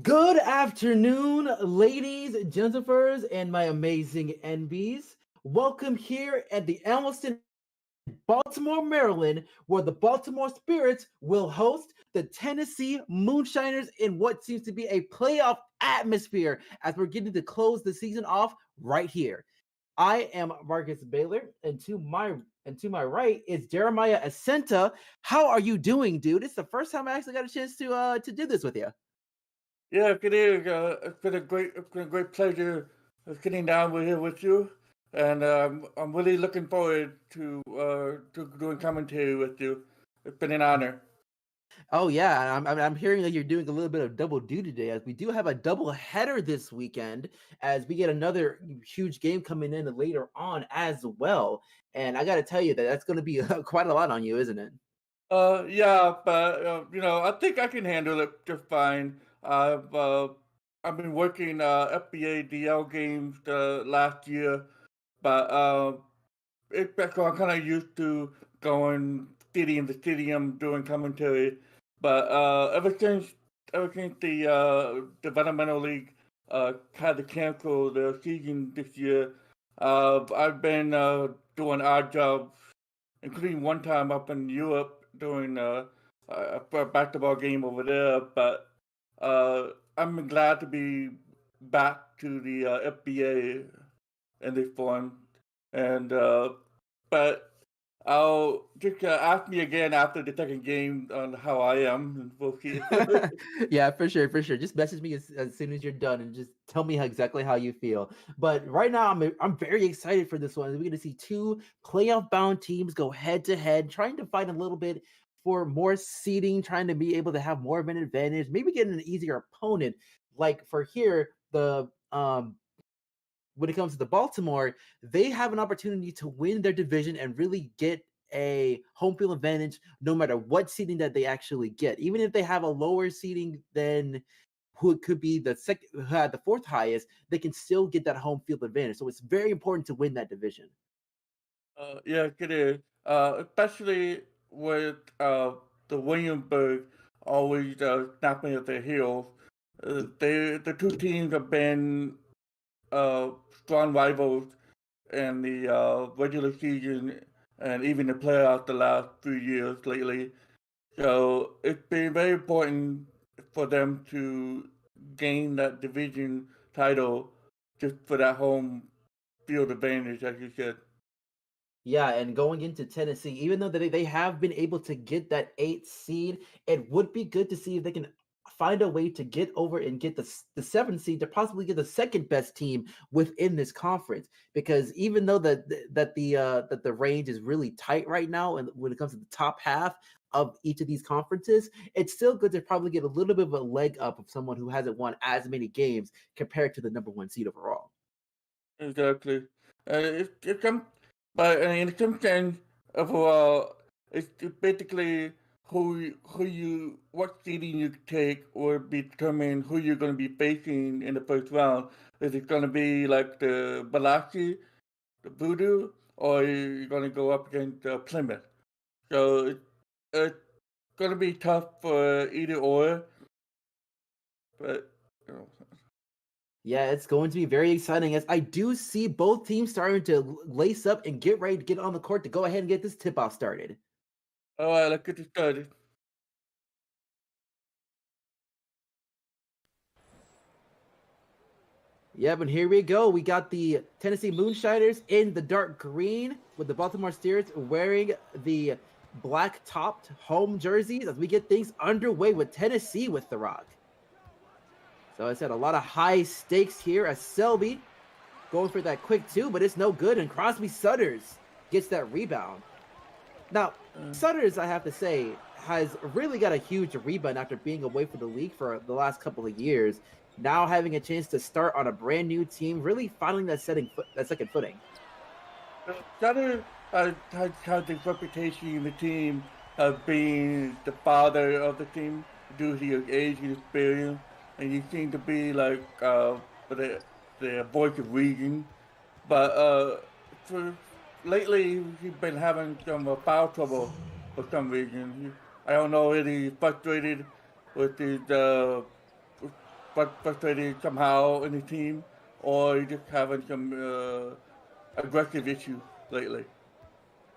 Good afternoon, ladies, gentlemen, and my amazing NBs. Welcome here at the Alliston, Baltimore, Maryland, where the Baltimore Spirits will host the Tennessee Moonshiners in what seems to be a playoff atmosphere as we're getting to close the season off right here. I am Marcus Baylor, and to my right is Jeremiah Ascenta. How are you doing, dude? It's the first time I actually got a chance to do this with you. Yeah, it is. It's been a great pleasure sitting down with here with you, and I'm really looking forward to doing commentary with you. It's been an honor. Oh yeah, I'm hearing that you're doing a little bit of double duty today, as we do have a double header this weekend, as we get another huge game coming in later on as well. And I got to tell you that that's going to be quite a lot on you, isn't it? Yeah, but I think I can handle it just fine. I've been working FBA DL games the last year, but so I'm kind of used to going stadium to stadium doing commentary. But ever since the developmental league had to cancel their season this year, I've been doing odd jobs, including one time up in Europe doing a basketball game over there. But I'm glad to be back to the FBA in this form, and but I'll just ask me again after the second game on how I am, and we'll see. Yeah, for sure, for sure. Just message me as soon as you're done and just tell me exactly how you feel. But right now, I'm very excited for this one. We're going to see two playoff bound teams go head to head, trying to fight a little bit for more seeding, trying to be able to have more of an advantage, maybe get an easier opponent. Like for here, the when it comes to the Baltimore, they have an opportunity to win their division and really get a home field advantage no matter what seeding that they actually get. Even if they have a lower seeding than who could be the second, who had the fourth highest, they can still get that home field advantage. So it's very important to win that division. Yeah, it is. Especially with the Williamsburg always snapping at their heels. The two teams have been strong rivals in the regular season and even the playoffs the last few years lately. So it's been very important for them to gain that division title just for that home field advantage, as you said. Yeah, and going into Tennessee, even though they have been able to get that eighth seed, it would be good to see if they can find a way to get over and get the seventh seed to possibly get the second best team within this conference. Because even though that the range is really tight right now, and when it comes to the top half of each of these conferences, it's still good to probably get a little bit of a leg up of someone who hasn't won as many games compared to the number one seed overall. Exactly. It comes, but in some sense, overall, it's basically what seeding you take will determine who you're going to be facing in the first round. Is it going to be like the Balashi, the Voodoo, or you're going to go up against Plymouth? So it's going to be tough for either or, but you know. Yeah, it's going to be very exciting as I do see both teams starting to lace up and get ready to get on the court to go ahead and get this tip off started. All right, let's get this started. Yep, and here we go. We got the Tennessee Moonshiners in the dark green with the Baltimore Steers wearing the black topped home jerseys as we get things underway with Tennessee with the Rock. So I said a lot of high stakes here as Selby going for that quick two, but it's no good. And Crosby Sutters gets that rebound. Now, Sutters, I have to say, has really got a huge rebound after being away from the league for the last couple of years. Now having a chance to start on a brand new team, really finding that second footing. Sutter has this reputation in the team of being the father of the team due to his age and experience, and he seemed to be like the voice of reason. But for lately, he's been having some foul trouble for some reason. I don't know if he's frustrated with his frustrated somehow in the team, or you just having some aggressive issues lately?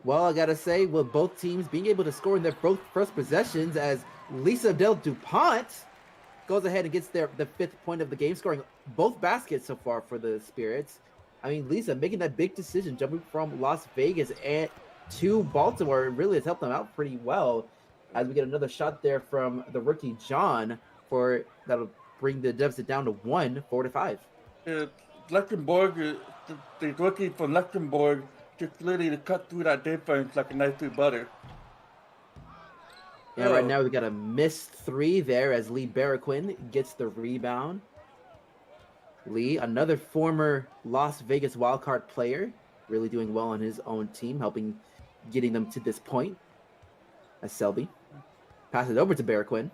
Well, I gotta say, with both teams being able to score in their both first possessions, as Lisa Del DuPont goes ahead and gets the 5th point of the game, scoring both baskets so far for the Spirits. I mean, Lisa making that big decision, jumping from Las Vegas and to Baltimore, really has helped them out pretty well. As we get another shot there from the rookie John, for that'll bring the deficit down to 1, 4-5. Uh, Luxembourg, the rookie from Luxembourg, just literally to cut through that defense like a knife through butter. Yeah, right now we got a missed 3 there as Lee Barraquin gets the rebound. Lee, another former Las Vegas wildcard player, really doing well on his own team, helping getting them to this point. As Selby passes it over to Barraquin.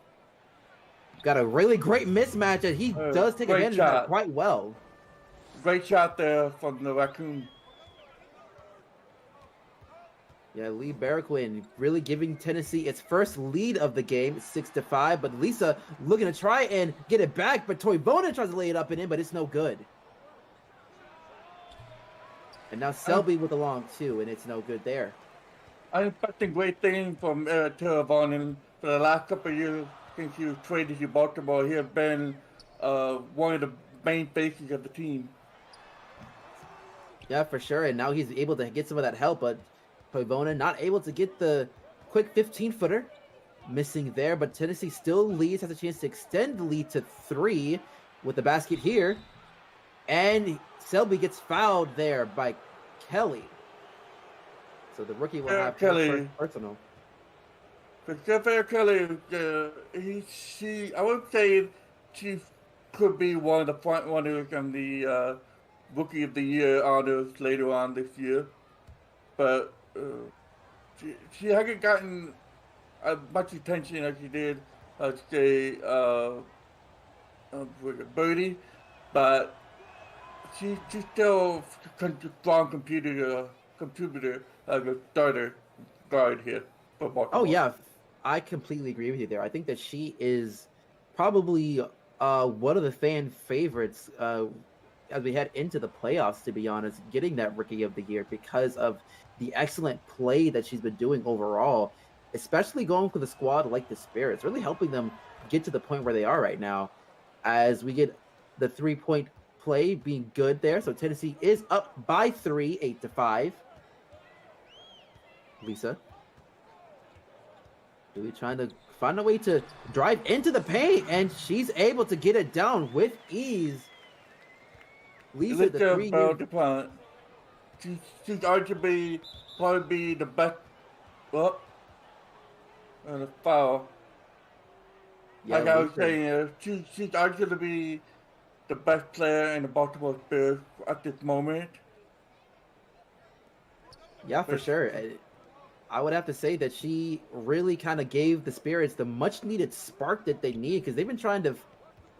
Got a really great mismatch, and he does take advantage of that quite well. Great shot there from the Raccoon. Yeah, Lee Barraquin really giving Tennessee its first lead of the game, 6-5. But Lisa looking to try and get it back, but Toivonen tries to lay it up and in, but it's no good. And now Selby with a long 2, and it's no good there. I'm expecting great things from Toivonen for the last couple of years since he was traded to Baltimore. He has been one of the main faces of the team. Yeah, for sure. And now he's able to get some of that help, but Toivonen not able to get the quick 15-footer. Missing there, but Tennessee still leads, has a chance to extend the lead to 3 with the basket here. And Selby gets fouled there by Kelly. So the rookie will have Kelly. Personal. For Kelly, I would say she could be one of the front runners on the Rookie of the Year honors later on this year. But she hasn't gotten as much attention as she did, say, Birdie, but she's still a strong contributor as a starter guard here for Baltimore. Oh yeah, I completely agree with you there. I think that she is probably one of the fan favorites as we head into the playoffs, to be honest, getting that Rookie of the Year because of the excellent play that she's been doing overall, especially going for the squad like the Spirits, really helping them get to the point where they are right now. As we get the 3-point play being good there. So Tennessee is up by 3, 8-5. Lisa. Really trying to find a way to drive into the paint, and she's able to get it down with ease. Lisa, the 3 DuPont. She's arguably probably the best. Well, and a foul. Yeah, like I was saying, she's arguably the best player in the Baltimore Spurs at this moment. Yeah, for sure. I would have to say that she really kind of gave the Spirits the much needed spark that they need, because they've been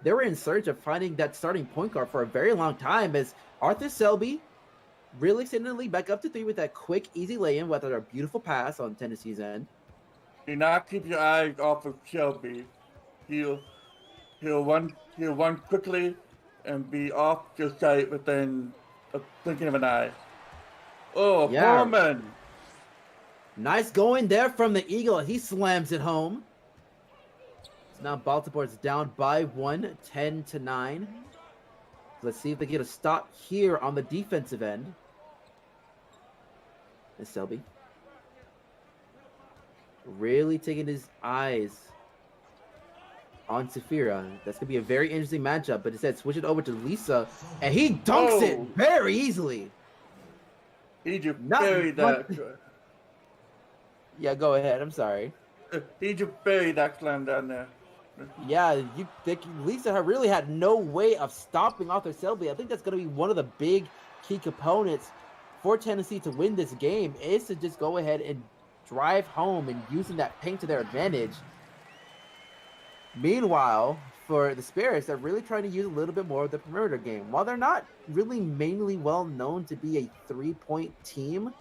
they were in search of finding that starting point guard for a very long time, as Arthur Selby really sending the lead back up to 3 with that quick, easy lay-in with a beautiful pass on Tennessee's end. Do not keep your eyes off of Shelby. He'll run quickly and be off your sight within a thinking of an eye. Oh, yeah. Foreman! Nice going there from the Eagle. He slams it home. So now Baltimore's down by 1, 10-9. Let's see if they get a stop here on the defensive end. It's Selby. Really taking his eyes on Safira. That's going to be a very interesting matchup, but instead switch it over to Lisa, and he dunks it very easily. He just buried that. Yeah, go ahead. I'm sorry. He just buried that slam down there. Yeah, Lisa really had no way of stopping Arthur Selby. I think that's going to be one of the big key components for Tennessee to win this game, is to just go ahead and drive home and using that paint to their advantage. Meanwhile, for the Spirits, they're really trying to use a little bit more of the perimeter game. While they're not really mainly well known to be a 3-point team,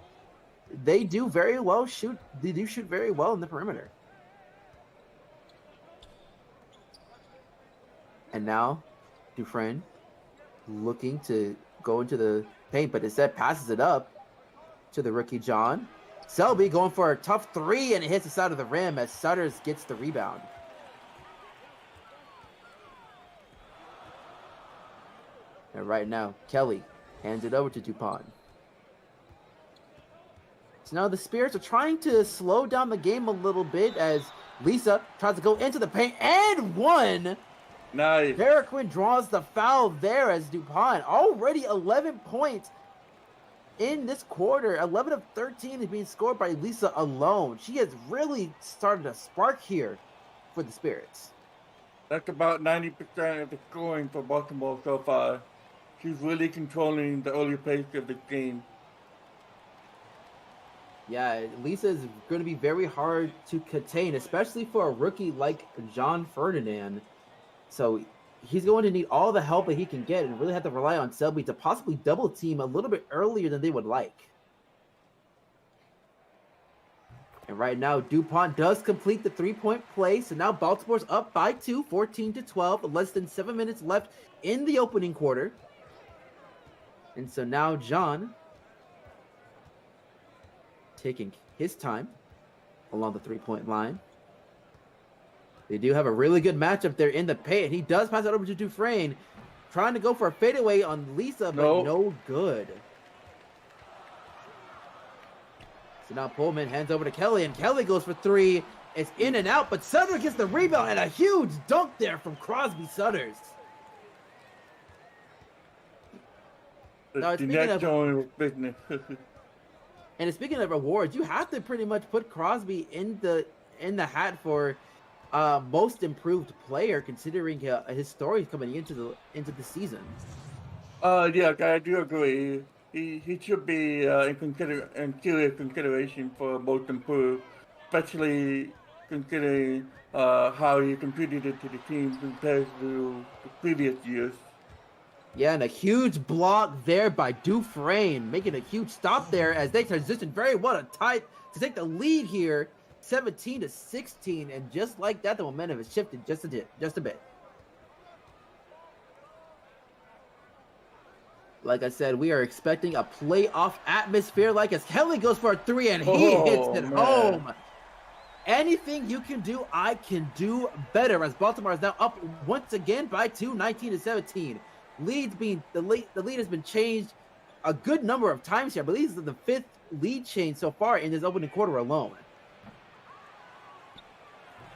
they do very well shoot. They do shoot very well in the perimeter. And now Dufresne looking to go into the paint, but instead passes it up to the rookie John. Selby going for a tough three, and it hits the side of the rim as Sutters gets the rebound. And right now, Kelly hands it over to Dupont. So now the Spirits are trying to slow down the game a little bit as Lisa tries to go into the paint and one. Nice. Paraquin draws the foul there as Dupont already 11 points in this quarter. 11 of 13 is being scored by Lisa alone. She has really started a spark here for the Spirits. That's about 90% of the scoring for Baltimore so far. She's really controlling the early pace of the game. Yeah, Lisa is going to be very hard to contain, especially for a rookie like John Ferdinand. So he's going to need all the help that he can get and really have to rely on Selby to possibly double team a little bit earlier than they would like. And right now, Dupont does complete the three-point play. So now Baltimore's up by 2, 14-12, less than 7 minutes left in the opening quarter. And so now John taking his time along the three-point line. They do have a really good matchup there in the paint. He does pass it over to Dufresne, trying to go for a fadeaway on Lisa, but no good. So now Pullman hands over to Kelly, and Kelly goes for three. It's in and out, but Sutters gets the rebound, and a huge dunk there from Crosby Sutters. Now, speaking of awards, you have to pretty much put Crosby in the hat for most improved player, considering his story coming into the season. Yeah, I do agree. He should be in serious consideration for most improved, especially considering how he contributed to the team compared to the previous years. Yeah, and a huge block there by Dufresne, making a huge stop there as they transition very well to take the lead here, 17-16, and just like that, the momentum has shifted just a bit. Like I said, we are expecting a playoff atmosphere like as Kelly goes for a three and he hits it home. Anything you can do, I can do better as Baltimore is now up once again by 2, 19-17. The lead has been changed a good number of times here. I believe this is the 5th lead change so far in this opening quarter alone.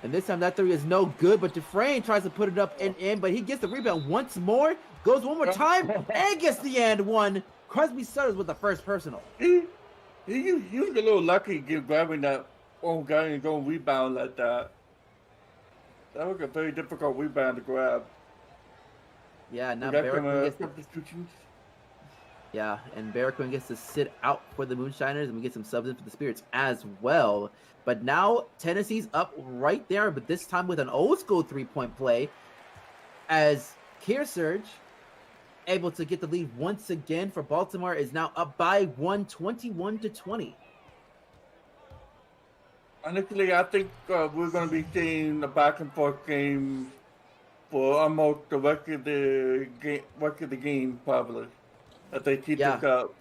And this time that three is no good, but Dufresne tries to put it up and in, but he gets the rebound once more, goes one more time, and gets the and one. Crosby Sutters with the first personal. He was a little lucky grabbing that own guy and going rebound like that. That was a very difficult rebound to grab. Yeah, now Barraquin gets to sit out for the Moonshiners, and we get some subs in for the Spirits as well. But now Tennessee's up right there, but this time with an old school three-point play as Kearsarge, able to get the lead once again for Baltimore, is now up by 1, 21-20. Honestly, I think we're going to be seeing a back-and-forth game for almost the rest of the game, probably, if they keep this up.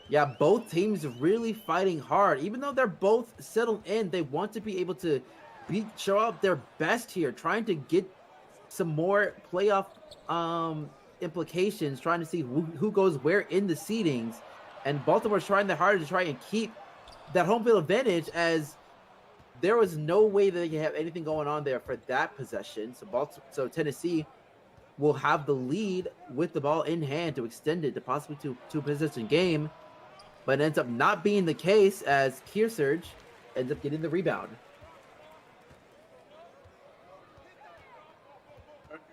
Yeah, both teams really fighting hard. Even though they're both settled in, they want to be able to show up their best here, trying to get some more playoff implications, trying to see who goes where in the seedings. And Baltimore's trying their hardest to try and keep that home field advantage, as there was no way that they can have anything going on there for that possession. So Tennessee will have the lead with the ball in hand to extend it to possibly to a possession game, but it ends up not being the case as Kearsarge ends up getting the rebound.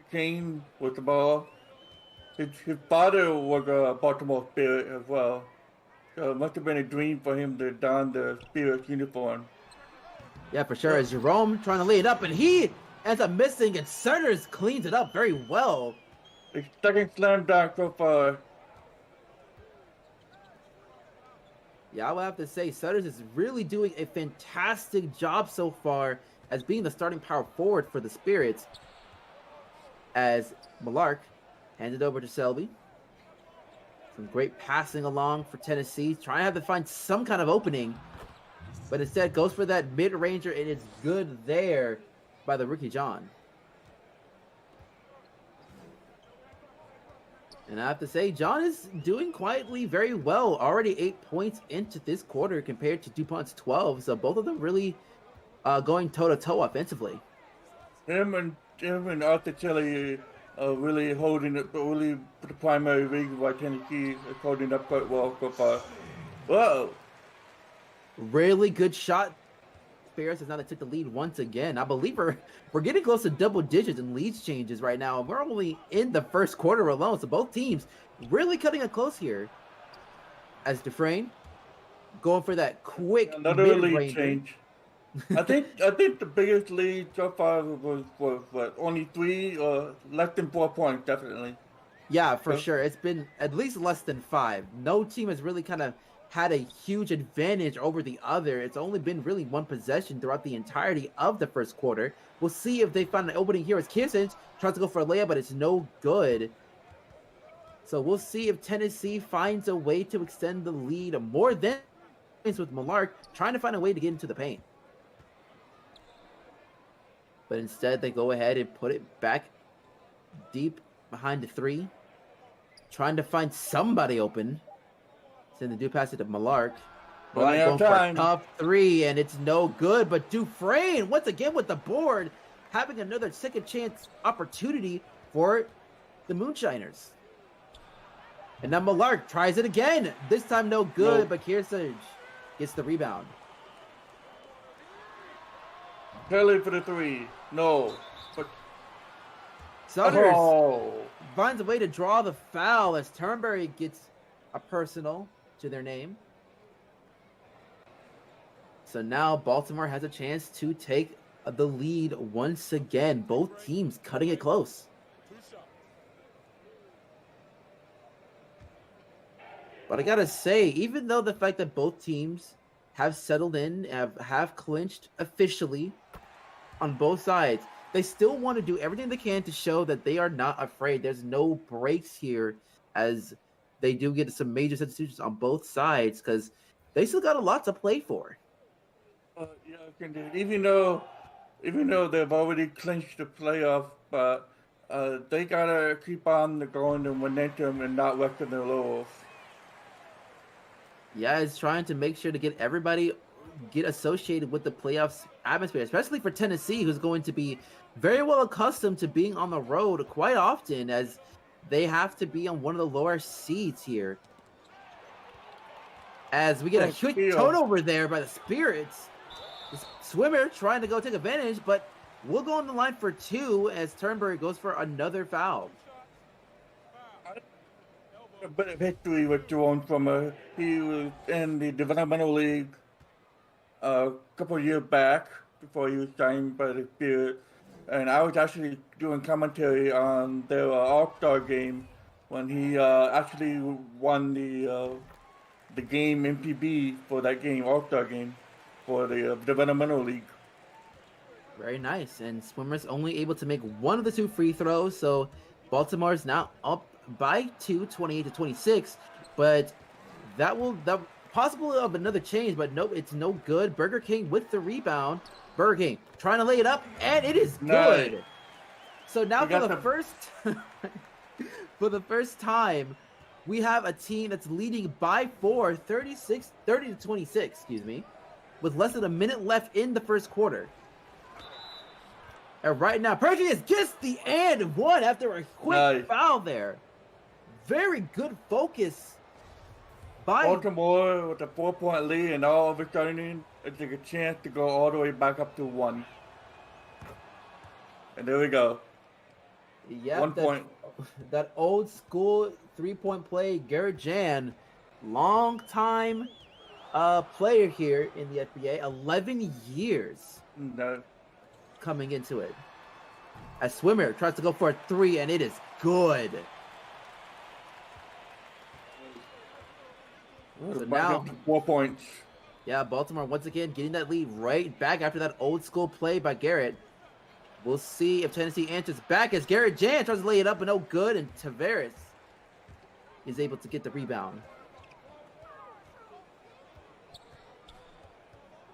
Kane with the ball. His father was a Baltimore Spirit as well, so it must have been a dream for him to don the Spirit uniform. Yeah, for sure. As Jerome trying to lay it up, and he ends up missing, and Sutters cleans it up very well. The second slam dunk so far. Yeah, I would have to say Sutters is really doing a fantastic job so far as being the starting power forward for the Spirits. As Malark Hand it over to Selby. Some great passing along for Tennessee. Trying to have to find some kind of opening. But instead goes for that mid-ranger, and it's good there by the rookie John. And I have to say, John is doing quietly very well. Already 8 points into this quarter compared to DuPont's 12. So both of them really going toe-to-toe offensively. Him and Articelli really holding it, but really the primary reason why Tennessee is holding up quite well so far. Whoa! Really good shot. Ferris has now took the lead once again. I believe we're getting close to double digits in leads changes right now. We're only in the first quarter alone, so both teams really cutting it close here. As Dufresne going for that quick another lead change. I think the biggest lead so far was what, only 3 or less than 4 points, definitely. Yeah, for sure. It's been at least less than 5. No team has really kind of had a huge advantage over the other. It's only been really one possession throughout the entirety of the first quarter. We'll see if they find an opening here as Kirsten tries to go for a layup, but it's no good. So we'll see if Tennessee finds a way to extend the lead more than with Millark trying to find a way to get into the paint. But instead, they go ahead and put it back deep behind the 3. Trying to find somebody open. Then they do pass it to Millark. Millark going for a tough 3, and it's no good. But Dufresne, once again with the board, having another second chance opportunity for the Moonshiners. And now Millark tries it again. This time no good, but Kearsarge gets the rebound. Kelly for the 3. No. But Sutters finds a way to draw the foul as Turnberry gets a personal to their name. So now Baltimore has a chance to take the lead once again. Both teams cutting it close. But I gotta say, even though the fact that both teams have settled in, have clinched officially on both sides, they still want to do everything they can to show that they are not afraid. There's no breaks here, as they do get some major substitutions on both sides because they still got a lot to play for. Yeah, indeed. Even though they've already clinched the playoff, but they gotta keep on going the momentum and not resting their laurels. Yeah, it's trying to make sure to get everybody associated with the playoffs atmosphere, especially for Tennessee, who's going to be very well accustomed to being on the road quite often, as they have to be on one of the lower seeds here. As we get a huge turnover there by the Spirits. The Swimmer trying to go take advantage, but we'll go on the line for 2 as Turnberry goes for another foul. A bit of history with Jerome Swimmer. He was in the developmental league a couple of years back before he was signed by the Spirit. And I was actually doing commentary on their All-Star game when he actually won the game MPB for that game, All-Star game, for the developmental league. Very nice. And Swimmer's only able to make one of the 2 free throws, so Baltimore's now up by 2, 28-26. But that possible of another change, but nope, it's no good. Burger King with the rebound. Burger King trying to lay it up, and it is good. Nice. So now for the first time, we have a team that's leading by 4, 30-26, excuse me, with less than a minute left in the first quarter. And right now, Burger King is just the and one after a quick foul there. Very good focus by Baltimore with a 4-point lead, and all of a sudden it's a chance to go all the way back up to 1. And there we go. Yeah, 1 point. That old school 3-point play. Garrett Jan, long time player here in the FBA, 11 years coming into it. A Swimmer tries to go for a 3, and it is good. So now 4 points. Yeah, Baltimore once again getting that lead right back after that old school play by Garrett. We'll see if Tennessee answers back as Garrett Jan tries to lay it up, but no good, and Tavares is able to get the rebound.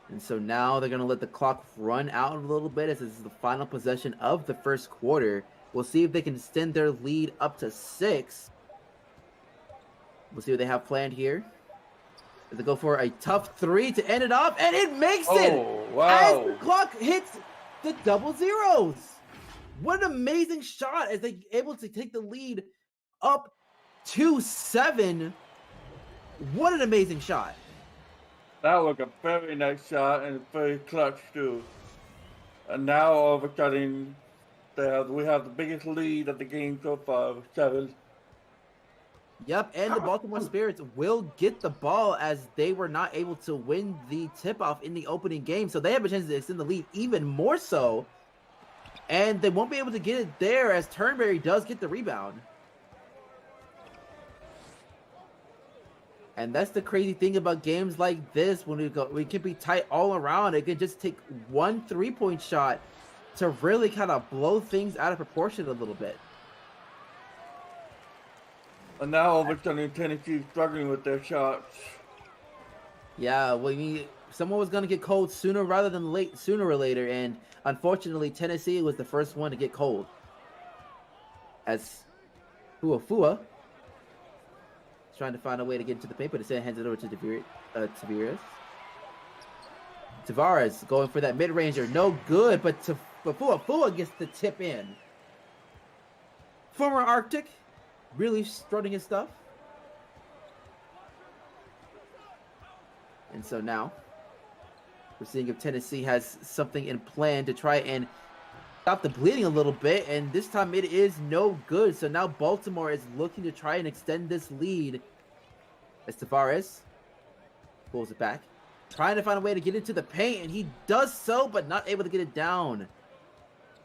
And so now they're going to let the clock run out a little bit as this is the final possession of the first quarter. We'll see if they can extend their lead up to 6. We'll see what they have planned here. They go for a tough 3 to end it off, and it makes it! Wow. As the clock hits the double zeros. What an amazing shot as they're able to take the lead up to 7. What an amazing shot. That was a very nice shot and very clutch too. And now all of a sudden, we have the biggest lead of the game so far, 7. Yep, and the Baltimore Spirits will get the ball as they were not able to win the tip-off in the opening game. So they have a chance to extend the lead even more so. And they won't be able to get it there as Turnberry does get the rebound. And that's the crazy thing about games like this. When we can be tight all around, it can just take one 3-point shot to really kind of blow things out of proportion a little bit. And now all of a sudden Tennessee struggling with their shots. Yeah, well, someone was going to get cold sooner rather than sooner or later, and unfortunately Tennessee was the first one to get cold. As Fuafua trying to find a way to get into the paint, but instead hands it over to Tavares. Tavares going for that mid-ranger, no good, but Fuafua gets the tip in. Former Arctic, really strutting his stuff. And so now, we're seeing if Tennessee has something in plan to try and stop the bleeding a little bit, and this time it is no good. So now Baltimore is looking to try and extend this lead as Tavares pulls it back, trying to find a way to get into the paint, and he does so, but not able to get it down.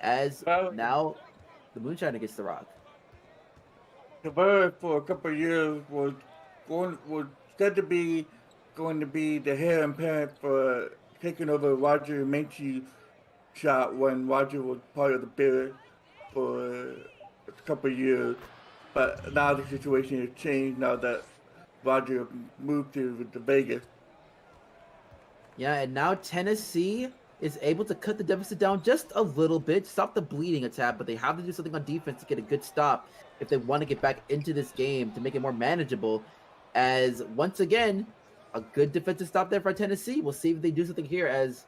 As now the Moonshiner gets the rock. Tavares for a couple of years was said to be going to be the heir apparent for taking over Roger Mancini's shot when Roger was part of the Bears for a couple of years. But now the situation has changed now that Roger moved to Vegas. Yeah, and now Tennessee is able to cut the deficit down just a little bit, stop the bleeding a tad, but they have to do something on defense to get a good stop if they want to get back into this game to make it more manageable. As once again, a good defensive stop there for Tennessee. We'll see if they do something here as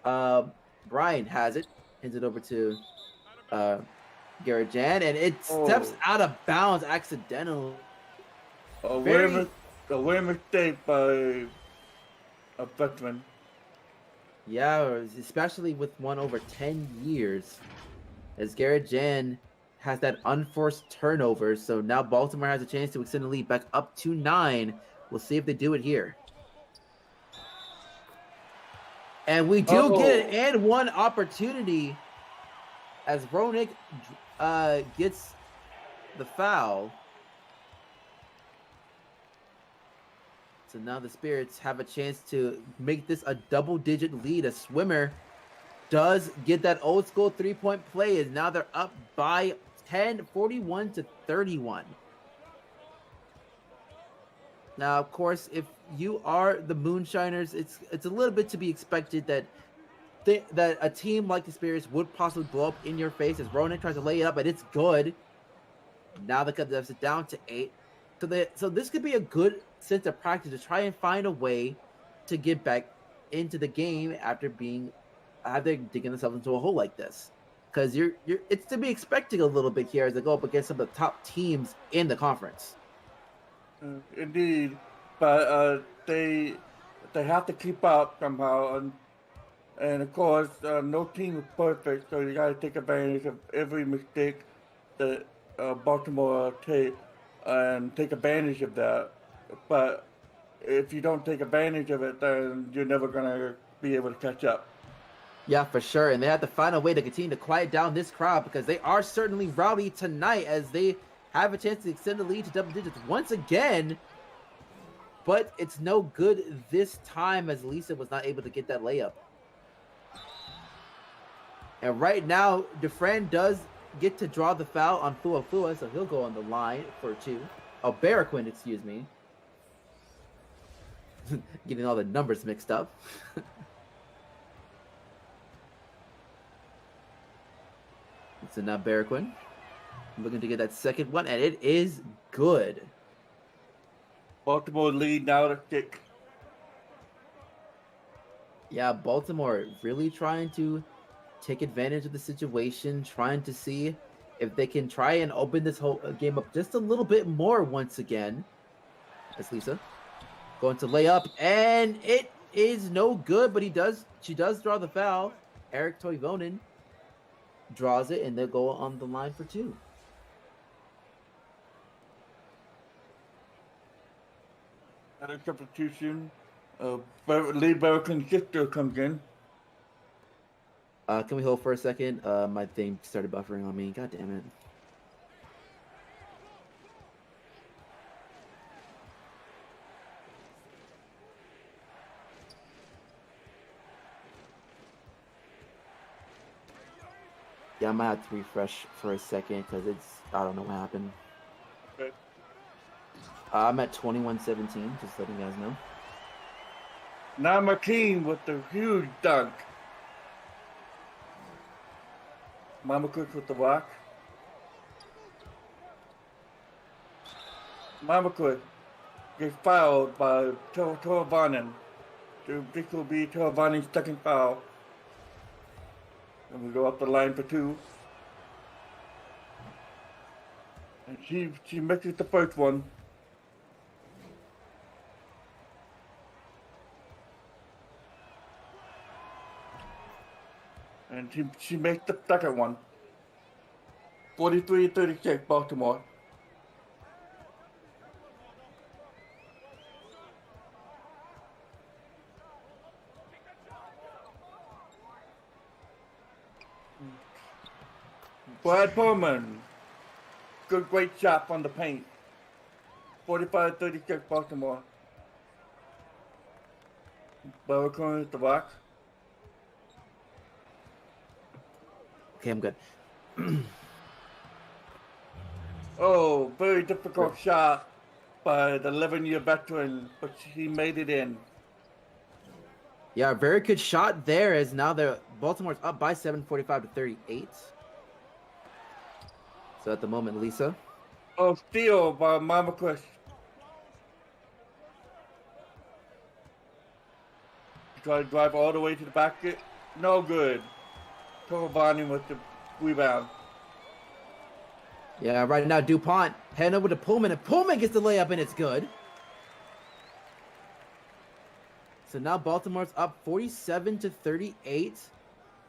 Brian has it, hands it over to Garrett Jan, and it steps out of bounds accidentally. A weird mistake by a veteran. Yeah, especially with one over 10 years. As Garrett Jan has that unforced turnover, so now Baltimore has a chance to extend the lead back up to 9. We'll see if they do it here. And we do get an and one opportunity as Ronick gets the foul. So now the Spirits have a chance to make this a double-digit lead. A Swimmer does get that old school 3-point play, as now they're up by 10, 41 to 31. Now, of course, if you are the Moonshiners, it's a little bit to be expected that that a team like the Spirits would possibly blow up in your face as Ronan tries to lay it up, but it's good. Now they cut the deficit down to 8. So this could be a good sense of practice to try and find a way to get back into the game after digging themselves into a hole like this. Because it's to be expecting a little bit here as they go up against some of the top teams in the conference. Indeed, but they have to keep up somehow, and of course, no team is perfect, so you got to take advantage of every mistake that Baltimore take and take advantage of that. But if you don't take advantage of it, then you're never gonna be able to catch up. Yeah, for sure, and they have to find a way to continue to quiet down this crowd because they are certainly rowdy tonight as they have a chance to extend the lead to double digits once again. But it's no good this time as Lisa was not able to get that layup. And right now, Dufresne does get to draw the foul on Fua, so he'll go on the line for 2. Oh, Barraquin, excuse me. Getting all the numbers mixed up. So now Barraquin looking to get that second one, and it is good. Baltimore lead now to 6. Yeah, Baltimore really trying to take advantage of the situation, trying to see if they can try and open this whole game up just a little bit more once again. That's Lisa going to lay up, and it is no good, but she does draw the foul. Eric Toivonen draws it, and they'll go on the line for 2. Another substitution. Lee Barraquin's sister comes in. Can we hold for a second? My thing started buffering on me. God damn it. Yeah, I might have to refresh for a second because I don't know what happened. Okay. I'm at 21-17, just letting you guys know. Now McKean with the huge dunk. Mama Cook with the rock. Mama Cook gets fouled by Torvanen. This will be Torvanen's second foul. And we go up the line for 2. And she misses the first one. And she makes the second one. 43-36, Baltimore. Brad Pullman. Great shot on the paint. 45-36, Baltimore. Barraquin at the rock. Okay, I'm good. Oh, very difficult shot by the 11-year veteran, but he made it in. Yeah, very good shot there as now Baltimore's up by 7, 45-38. So at the moment, Lisa. Oh, steal by Mamaquist. Try to drive all the way to the basket. No good. Torvani with the rebound. Yeah, right now DuPont heading over to Pullman, and Pullman gets the layup, and it's good. So now Baltimore's up 47-38.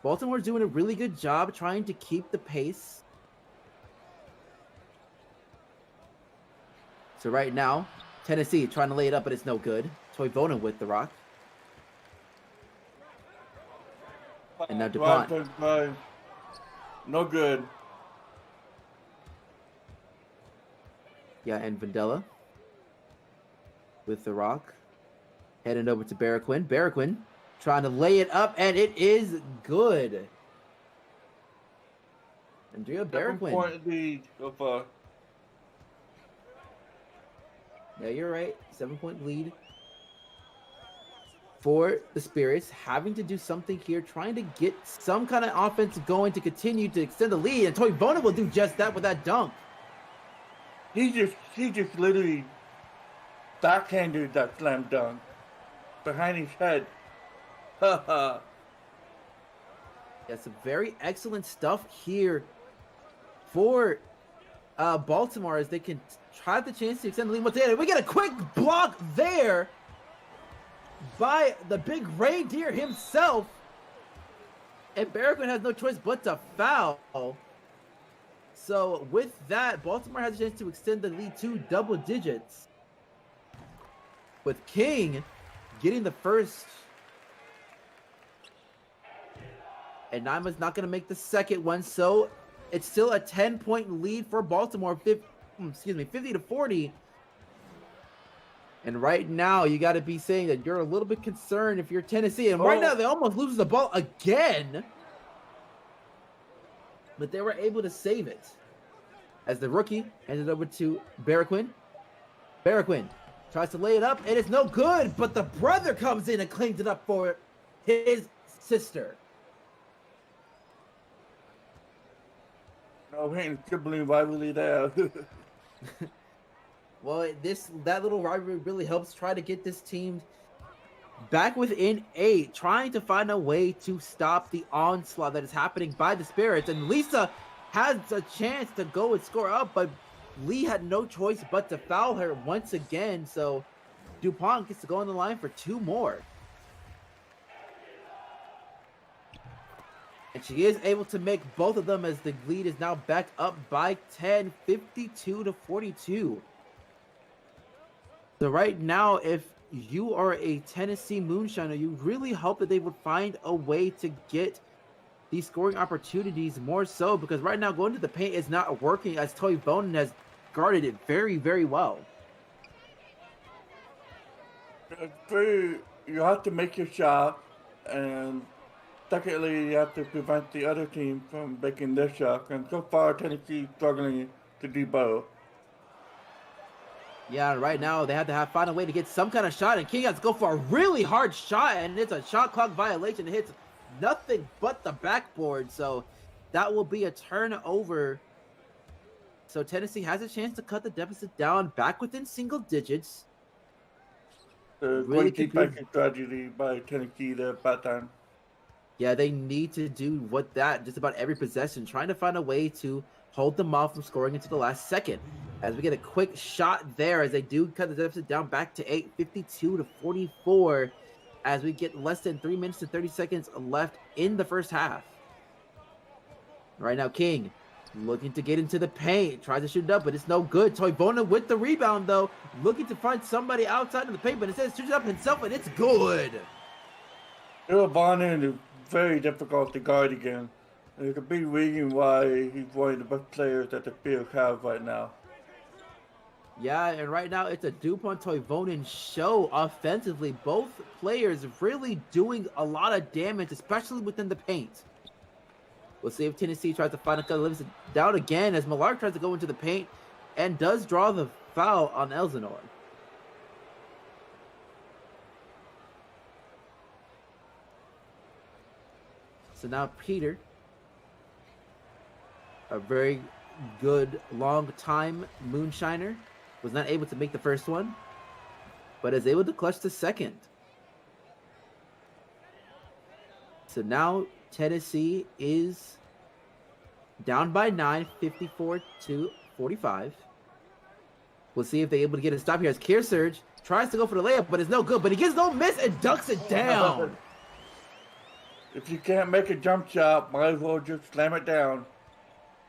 Baltimore's doing a really good job trying to keep the pace. So right now, Tennessee trying to lay it up, but it's no good. Toivonen with the rock. And now DuPont. No good. Yeah, and Vandella with the rock. Heading over to Barraquin. Barraquin trying to lay it up, and it is good. Andrea Barraquin. 7-point lead so far. Yeah, you're right. 7-point lead for the Spirits. Having to do something here, trying to get some kind of offense going to continue to extend the lead. And Toivonen will do just that with that dunk. He just literally backhanded that slam dunk behind his head. Ha Yeah, some very excellent stuff here for Baltimore as they can try the chance to extend the lead once again. We get a quick block there by the big reindeer himself. And Barraquin has no choice but to foul. So with that, Baltimore has a chance to extend the lead to double digits. With King getting the first. And Naima's not going to make the second one. So it's still a 10-point lead for Baltimore. 50-40. And right now, you got to be saying that you're a little bit concerned if you're Tennessee. And right now, they almost lose the ball again. but they were able to save it. As the rookie handed over to Barraquin. Barraquin tries to lay it up, and it's no good, but the brother comes in and cleans it up for his sister. No, ain't sibling rivalry there. Well, that little rivalry really helps try to get this team back within 8, trying to find a way to stop the onslaught that is happening by the Spirits. And Lisa has a chance to go and score up, but Lee had no choice but to foul her once again. So DuPont gets to go on the line for 2 more. And she is able to make both of them as the lead is now back up by 10, 52-42. So right now, if you are a Tennessee Moonshiner, you really hope that they would find a way to get these scoring opportunities more so, because right now going to the paint is not working, as Toivonen has guarded it very, very well. You have to make your shot, and secondly, you have to prevent the other team from making their shot. And so far, Tennessee struggling to do both. Yeah, right now they have to find a way to get some kind of shot, and King has to go for a really hard shot, and it's a shot clock violation. It hits nothing but the backboard, so that will be a turnover. So Tennessee has a chance to cut the deficit down back within single digits. Really defensive tragedy by Tennessee there at that time. Yeah, they need to do just about every possession, trying to find a way to hold them off from scoring into the last second. As we get a quick shot there, as they do cut the deficit down back to 8, 52-44, as we get less than 3 minutes and 30 seconds left in the first half. Right now, King looking to get into the paint, tries to shoot it up, but it's no good. Toivonen with the rebound, though, looking to find somebody outside of the paint, but instead shoots it up himself, and it's good. Toivonen is very difficult to guard again. There's a big reason why he's one of the best players that the Spirits have right now. Yeah, and right now it's a DuPont Toivonen show offensively. Both players really doing a lot of damage, especially within the paint. We'll see if Tennessee tries to find a cut, lives it down again as Millard tries to go into the paint and does draw the foul on Elsinore. So now Peter, a very good long-time Moonshiner, was not able to make the first one, but is able to clutch the second. So now Tennessee is down by 9, 54-45. We'll see if they're able to get a stop here as Kearsarge tries to go for the layup, but it's no good. But he gets no miss and ducks it down. If you can't make a jump shot, might as well just slam it down.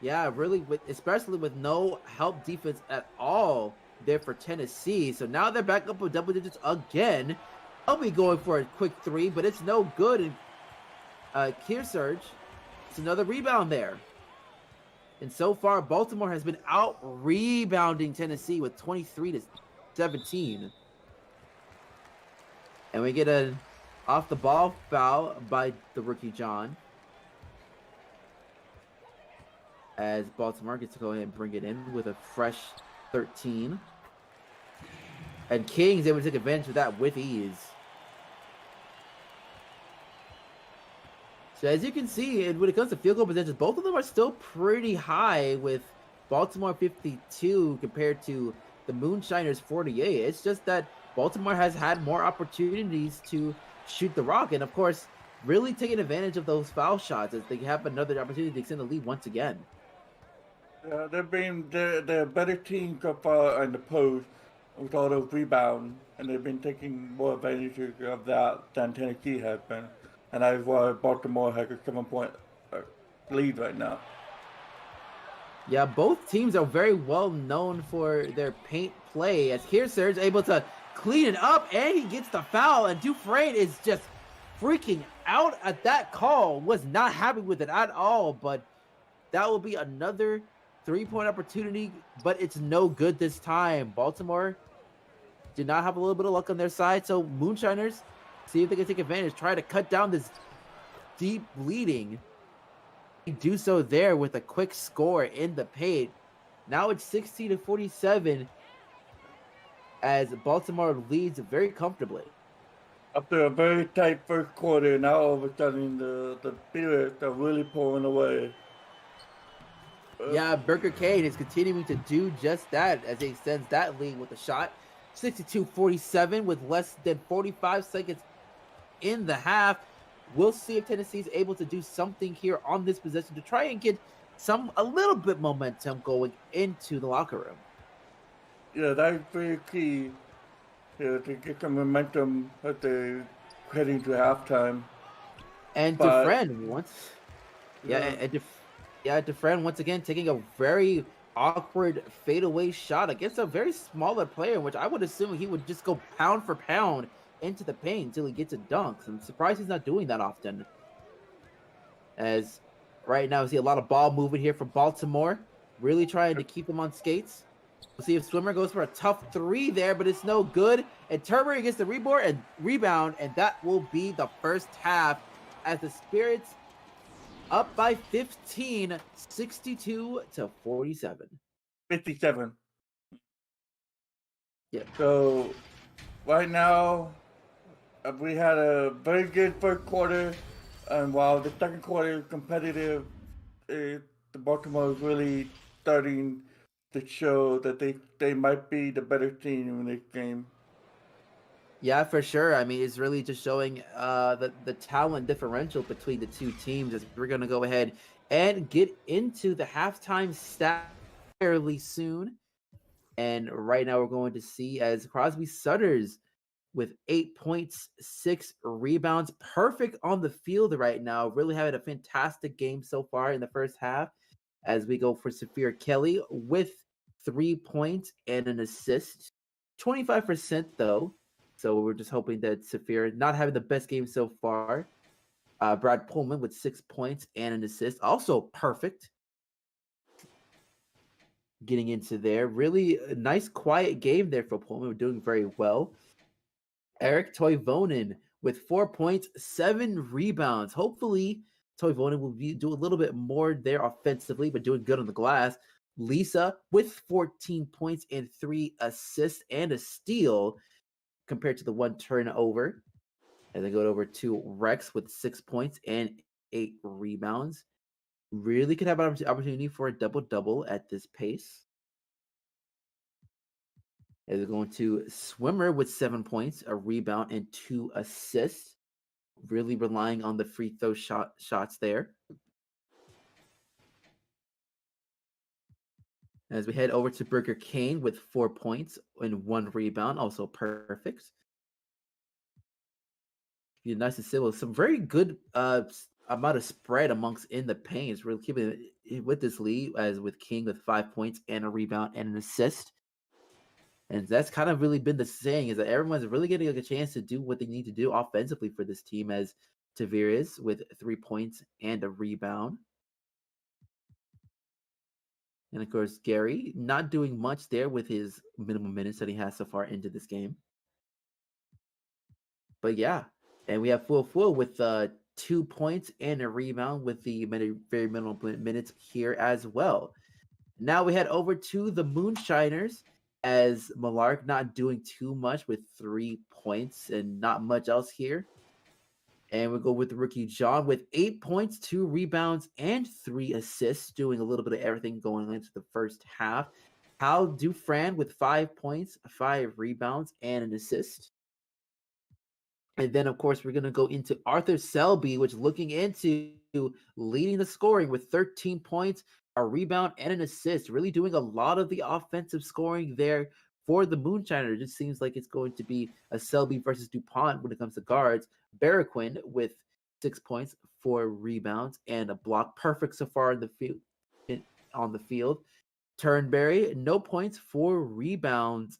Yeah, really, especially with no help defense at all there for Tennessee. So now they're back up with double digits again. I'll be going for a quick 3, but it's no good. And Kearsarge, it's another rebound there. And so far, Baltimore has been out rebounding Tennessee with 23-17. And we get an off the ball foul by the rookie John, as Baltimore gets to go ahead and bring it in with a fresh 13. And King's able to take advantage of that with ease. So as you can see, when it comes to field goal percentages, both of them are still pretty high, with Baltimore 52 compared to the Moonshiners 48. It's just that Baltimore has had more opportunities to shoot the rock, and of course, really taking advantage of those foul shots as they have another opportunity to extend the lead once again. They're a better team so far in the post with all those rebounds, and they've been taking more advantage of that than Tennessee has been. And that's why Baltimore has a 7-point lead right now. Yeah, both teams are very well known for their paint play, as Kearsarge able to clean it up, and he gets the foul, and Dufresne is just freaking out at that call. Was not happy with it at all, but that will be another 3-point opportunity, but it's no good this time. Baltimore did not have a little bit of luck on their side, so Moonshiners see if they can take advantage, try to cut down this deep bleeding. do so there with a quick score in the paint. Now it's 60-47 as Baltimore leads very comfortably. After a very tight first quarter, now all of a sudden the Spirits are really pulling away. Yeah, Burger King is continuing to do just that as he extends that lead with a shot. 62-47 with less than 45 seconds in the half. We'll see if Tennessee is able to do something here on this possession to try and get a little bit momentum going into the locker room. Yeah, that's very key to get some momentum as they're heading to halftime. And But Dufresne Dufresne once again taking a very awkward fadeaway shot against a very smaller player, which I would assume he would just go pound for pound into the paint until he gets a dunk. I'm surprised he's not doing that often. As right now, we see a lot of ball movement here from Baltimore, really trying to keep them on skates. We'll see if Swimmer goes for a tough three there, but it's no good. And Turnberry gets the rebound, and that will be the first half as the Spirits up by 15, 62-47. 57. Yeah. So right now, we had a very good first quarter, and while the second quarter is competitive, the Baltimore is really starting to show that they might be the better team in this game. Yeah, for sure. I mean, it's really just showing the talent differential between the two teams. As we're gonna go ahead and get into the halftime stat fairly soon. And right now, we're going to see as Crosby Sutters with 8 points, 6 rebounds, perfect on the field right now. Really having a fantastic game so far in the first half. As we go for Saphir Kelly with 3 points and an assist, 25% though. So we're just hoping that Saphir not having the best game so far. Brad Pullman with 6 points and an assist, also perfect. Getting into there, really a nice quiet game there for Pullman. We're doing very well. Eric Toivonen with 4 points, 7 rebounds. Hopefully, Toivonen will do a little bit more there offensively, but doing good on the glass. Lisa with 14 points and 3 assists and a steal compared to the 1 turnover. And then go over to Rex with 6 points and 8 rebounds. Really could have an opportunity for a double-double at this pace. As we're going to Swimmer with 7 points, a rebound, and 2 assists. Really relying on the free throw shots there. As we head over to Burger King with 4 points and 1 rebound, also perfect. Be nice to see with some very good amount of spread amongst in the paint. It's really keeping it with this lead, as with King with 5 points and a rebound and an assist. And that's kind of really been the saying, is that everyone's really getting a chance to do what they need to do offensively for this team, as Tavares with 3 points and a rebound. And of course, Gary not doing much there with his minimum minutes that he has so far into this game. But yeah, and we have full with 2 points and a rebound with the very minimal minutes here as well. Now we head over to the Moonshiners, as Malark not doing too much with 3 points and not much else here. And we go with the rookie John with 8 points, 2 rebounds, and 3 assists, doing a little bit of everything going into the first half. Hal Dufresne with 5 points, 5 rebounds, and an assist. And then, of course, we're going to go into Arthur Selby, which looking into leading the scoring with 13 points, a rebound, and an assist. Really doing a lot of the offensive scoring there for the Moonshiner. It just seems like it's going to be a Selby versus DuPont when it comes to guards. Barraquin with 6 points, 4 rebounds, and a block. Perfect so far in the field. On the field. Turnberry, no points, 4 rebounds,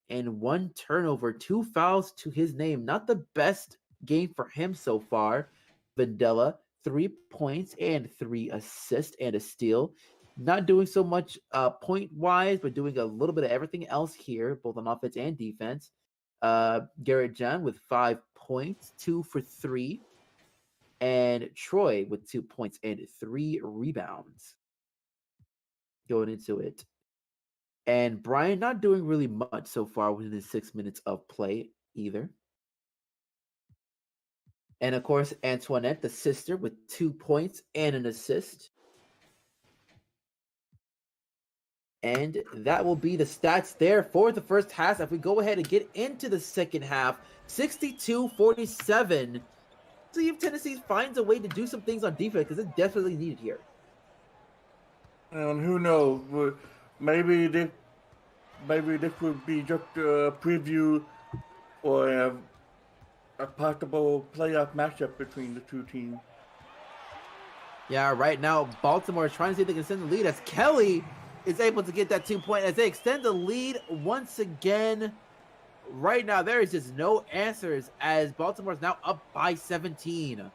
and 1 turnover, 2 fouls to his name. Not the best game for him so far. Vandella, 3 points and 3 assists and a steal. Not doing so much point-wise, but doing a little bit of everything else here, both on offense and defense. Garrett John with 5 points, 2 for 3. And Troy with 2 points and 3 rebounds going into it. And Brian not doing really much so far within his 6 minutes of play either. And of course, Antoinette, the sister, with 2 points and an assist. And that will be the stats there for the first half. If we go ahead and get into the second half, 62-47. See if Tennessee finds a way to do some things on defense, because it's definitely needed here. And who knows? Maybe this would be just a preview for a possible playoff matchup between the two teams. Yeah, right now Baltimore is trying to see if they can extend the lead as Kelly is able to get that 2 point as they extend the lead once again. Right now, there is just no answers as Baltimore is now up by 17.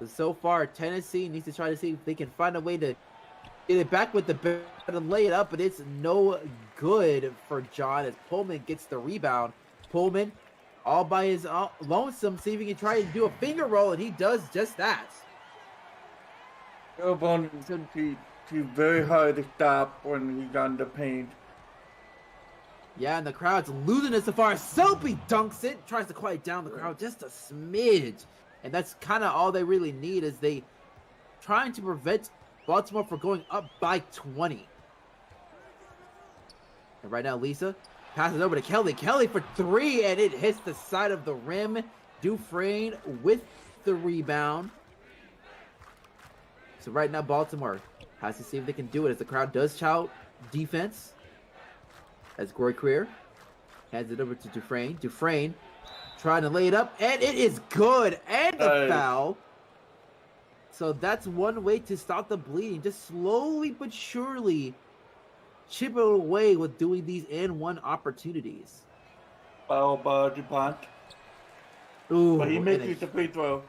So far, Tennessee needs to try to see if they can find a way to get it back with the better to lay it up, but it's no good for John as Pullman gets the rebound. Pullman, all by his lonesome, see if he can try to do a finger roll, and he does just that. He's very hard to stop when he's on the paint. Yeah, and the crowd's losing it so far. Soapy dunks it, tries to quiet down the crowd just a smidge. And that's kind of all they really need, is they trying to prevent Baltimore from going up by 20. And right now, Lisa passes over to Kelly. Kelly for 3, and it hits the side of the rim. Dufresne with the rebound. So right now, Baltimore has to see if they can do it as the crowd does shout defense. As Gory Career hands it over to Dufresne. Dufresne trying to lay it up, and it is good, and the foul. So that's one way to stop the bleeding. Just slowly but surely chip it away with doing these and one opportunities. Foul by DuPont. Ooh, but he missed the free throw.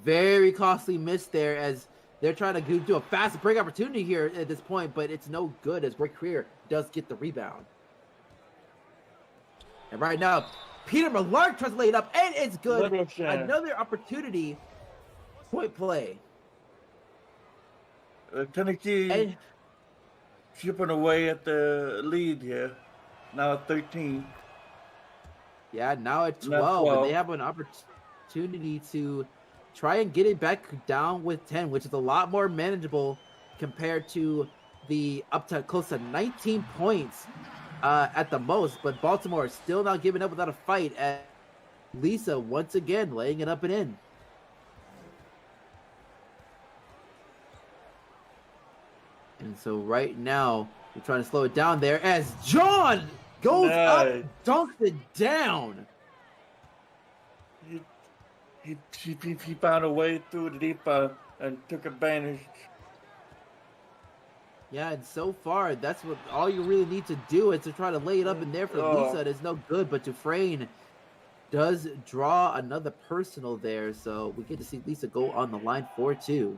Very costly miss there as they're trying to do a fast break opportunity here at this point, but it's no good as Gory Career does get the rebound. And right now, Peter Millard tries to lay it up, and it's good. Another opportunity. Point play. Tennessee chipping away at the lead here. Now at 13. Yeah, now at 12. And they have an opportunity to try and get it back down with 10, which is a lot more manageable compared to the up to close to 19 points at the most. But Baltimore is still not giving up without a fight. And Lisa once again laying it up and in. And so right now, we're trying to slow it down there as John goes up, dunks it down. He found a way through the deep and took advantage. Yeah, and so far, that's what all you really need to do is to try to lay it up in there for Lisa. It's no good, but Dufresne does draw another personal there, so we get to see Lisa go on the line for 2.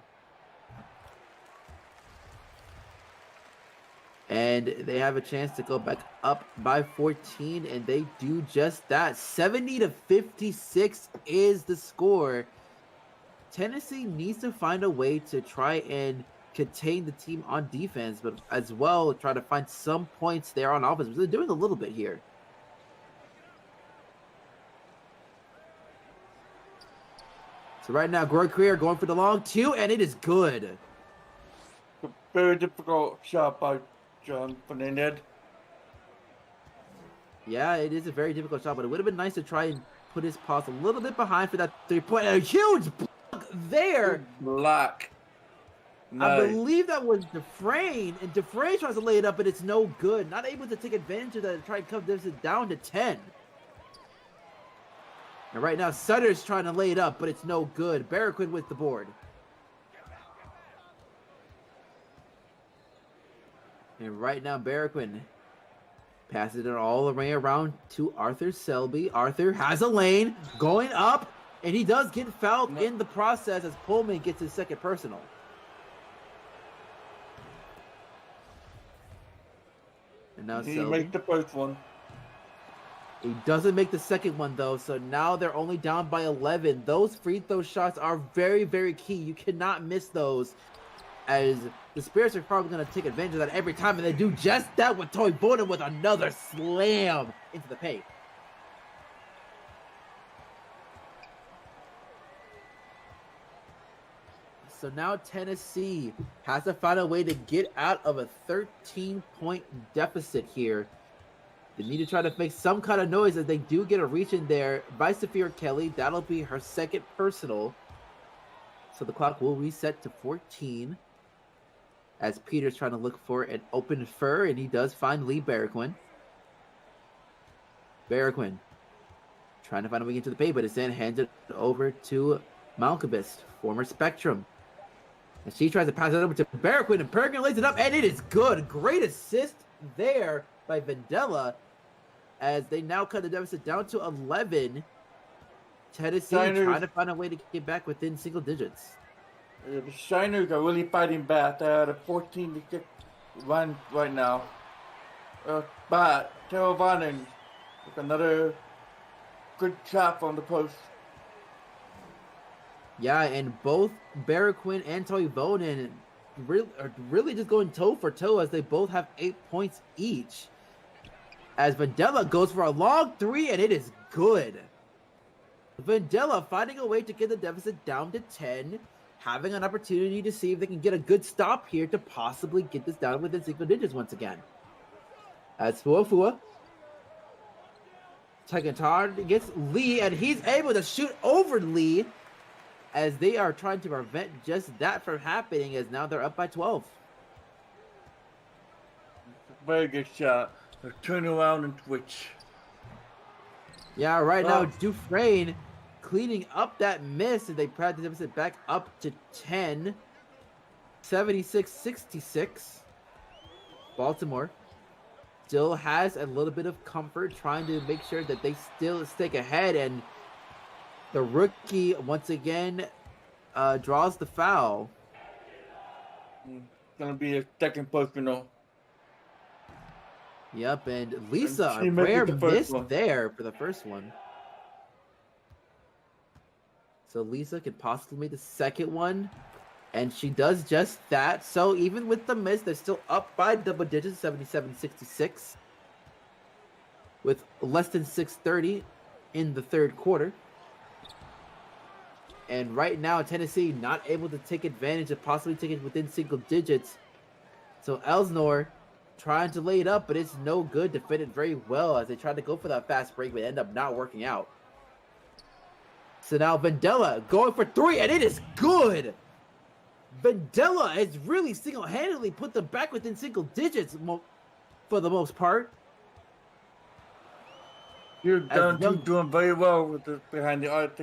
And they have a chance to go back up by 14, and they do just that. 70-56 is the score. Tennessee needs to find a way to try and contain the team on defense, but as well try to find some points there on offense. They're doing a little bit here. So right now, Gory Career going for the long 2, and it is good. A very difficult shot by John Fernandez. Yeah, it is a very difficult shot, but it would have been nice to try and put his paws a little bit behind for that 3-point. A huge block there. Block. Nice. I believe that was Dufresne, and Dufresne tries to lay it up, but it's no good. Not able to take advantage of that and try to cut this down to 10. And right now, Sutter's trying to lay it up, but it's no good. Barraquin with the board. And right now, Barraquin passes it all the way around to Arthur Selby. Arthur has a lane going up, and he does get fouled in the process as Pullman gets his second personal. And now he Selby makes the first one. He doesn't make the second one, though, so now they're only down by 11. Those free throw shots are very, very key. You cannot miss those, as the Spirits are probably going to take advantage of that every time, and they do just that with Toivonen with another slam into the paint. So now Tennessee has to find a way to get out of a 13-point deficit here. They need to try to make some kind of noise as they do get a reach in there by Saphira Kelly. That'll be her second personal. So the clock will reset to 14 as Peter's trying to look for an open fur, and he does find Lee Barraquin. Barraquin trying to find a way into the paint, but it's then handed over to Malkabist, former Spectrum. And she tries to pass it over to Barraquin, and Barraquin lays it up, and it is good. Great assist there by Vendella, as they now cut the deficit down to 11. Tennessee trying to find a way to get back within single digits. The Shiners are really fighting back. They're at a 14-6 run right now. But Toivonen with another good shot from the post. Yeah, and both Barraquin and Toivonen are really just going toe for toe, as they both have 8 points each. As Vendella goes for a long three, and it is good. Vendella finding a way to get the deficit down to 10, having an opportunity to see if they can get a good stop here to possibly get this down within single digits once again. As Fuafua taking hard gets Lee, and he's able to shoot over Lee, as they are trying to prevent just that from happening, as now they're up by 12. Very good shot. Turn around and switch. Yeah, right now Dufresne cleaning up that miss, and they practice the deficit back up to 10. 76-66. Baltimore still has a little bit of comfort, trying to make sure that they still stick ahead, and the rookie once again draws the foul. Gonna be a second personal. Yep, and Lisa, a rare miss there for the first one. So Lisa could possibly make the second one, and she does just that. So even with the miss, they're still up by double digits, 77-66, with less than 6:30 in the third quarter. And right now, Tennessee not able to take advantage of possibly taking within single digits. So Elsnor trying to lay it up, but it's no good. Defended very well as they tried to go for that fast break, but end up not working out. So now Vendella going for three, and it is good. Vendella has really single-handedly put them back within single digits for the most part. You're doing very well with the behind the arc.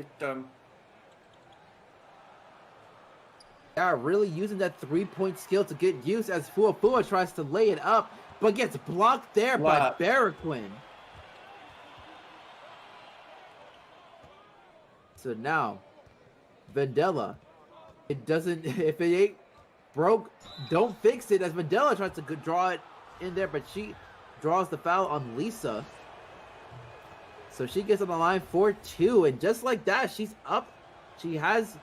Yeah, really using that three-point skill to get use, as Fuafua tries to lay it up, but gets blocked there by Barraquin. So now, Vendella, it doesn't, if it ain't broke, don't fix it, as Vendella tries to draw it in there, but she draws the foul on Lisa. So she gets on the line for two, and just like that, she's up. She has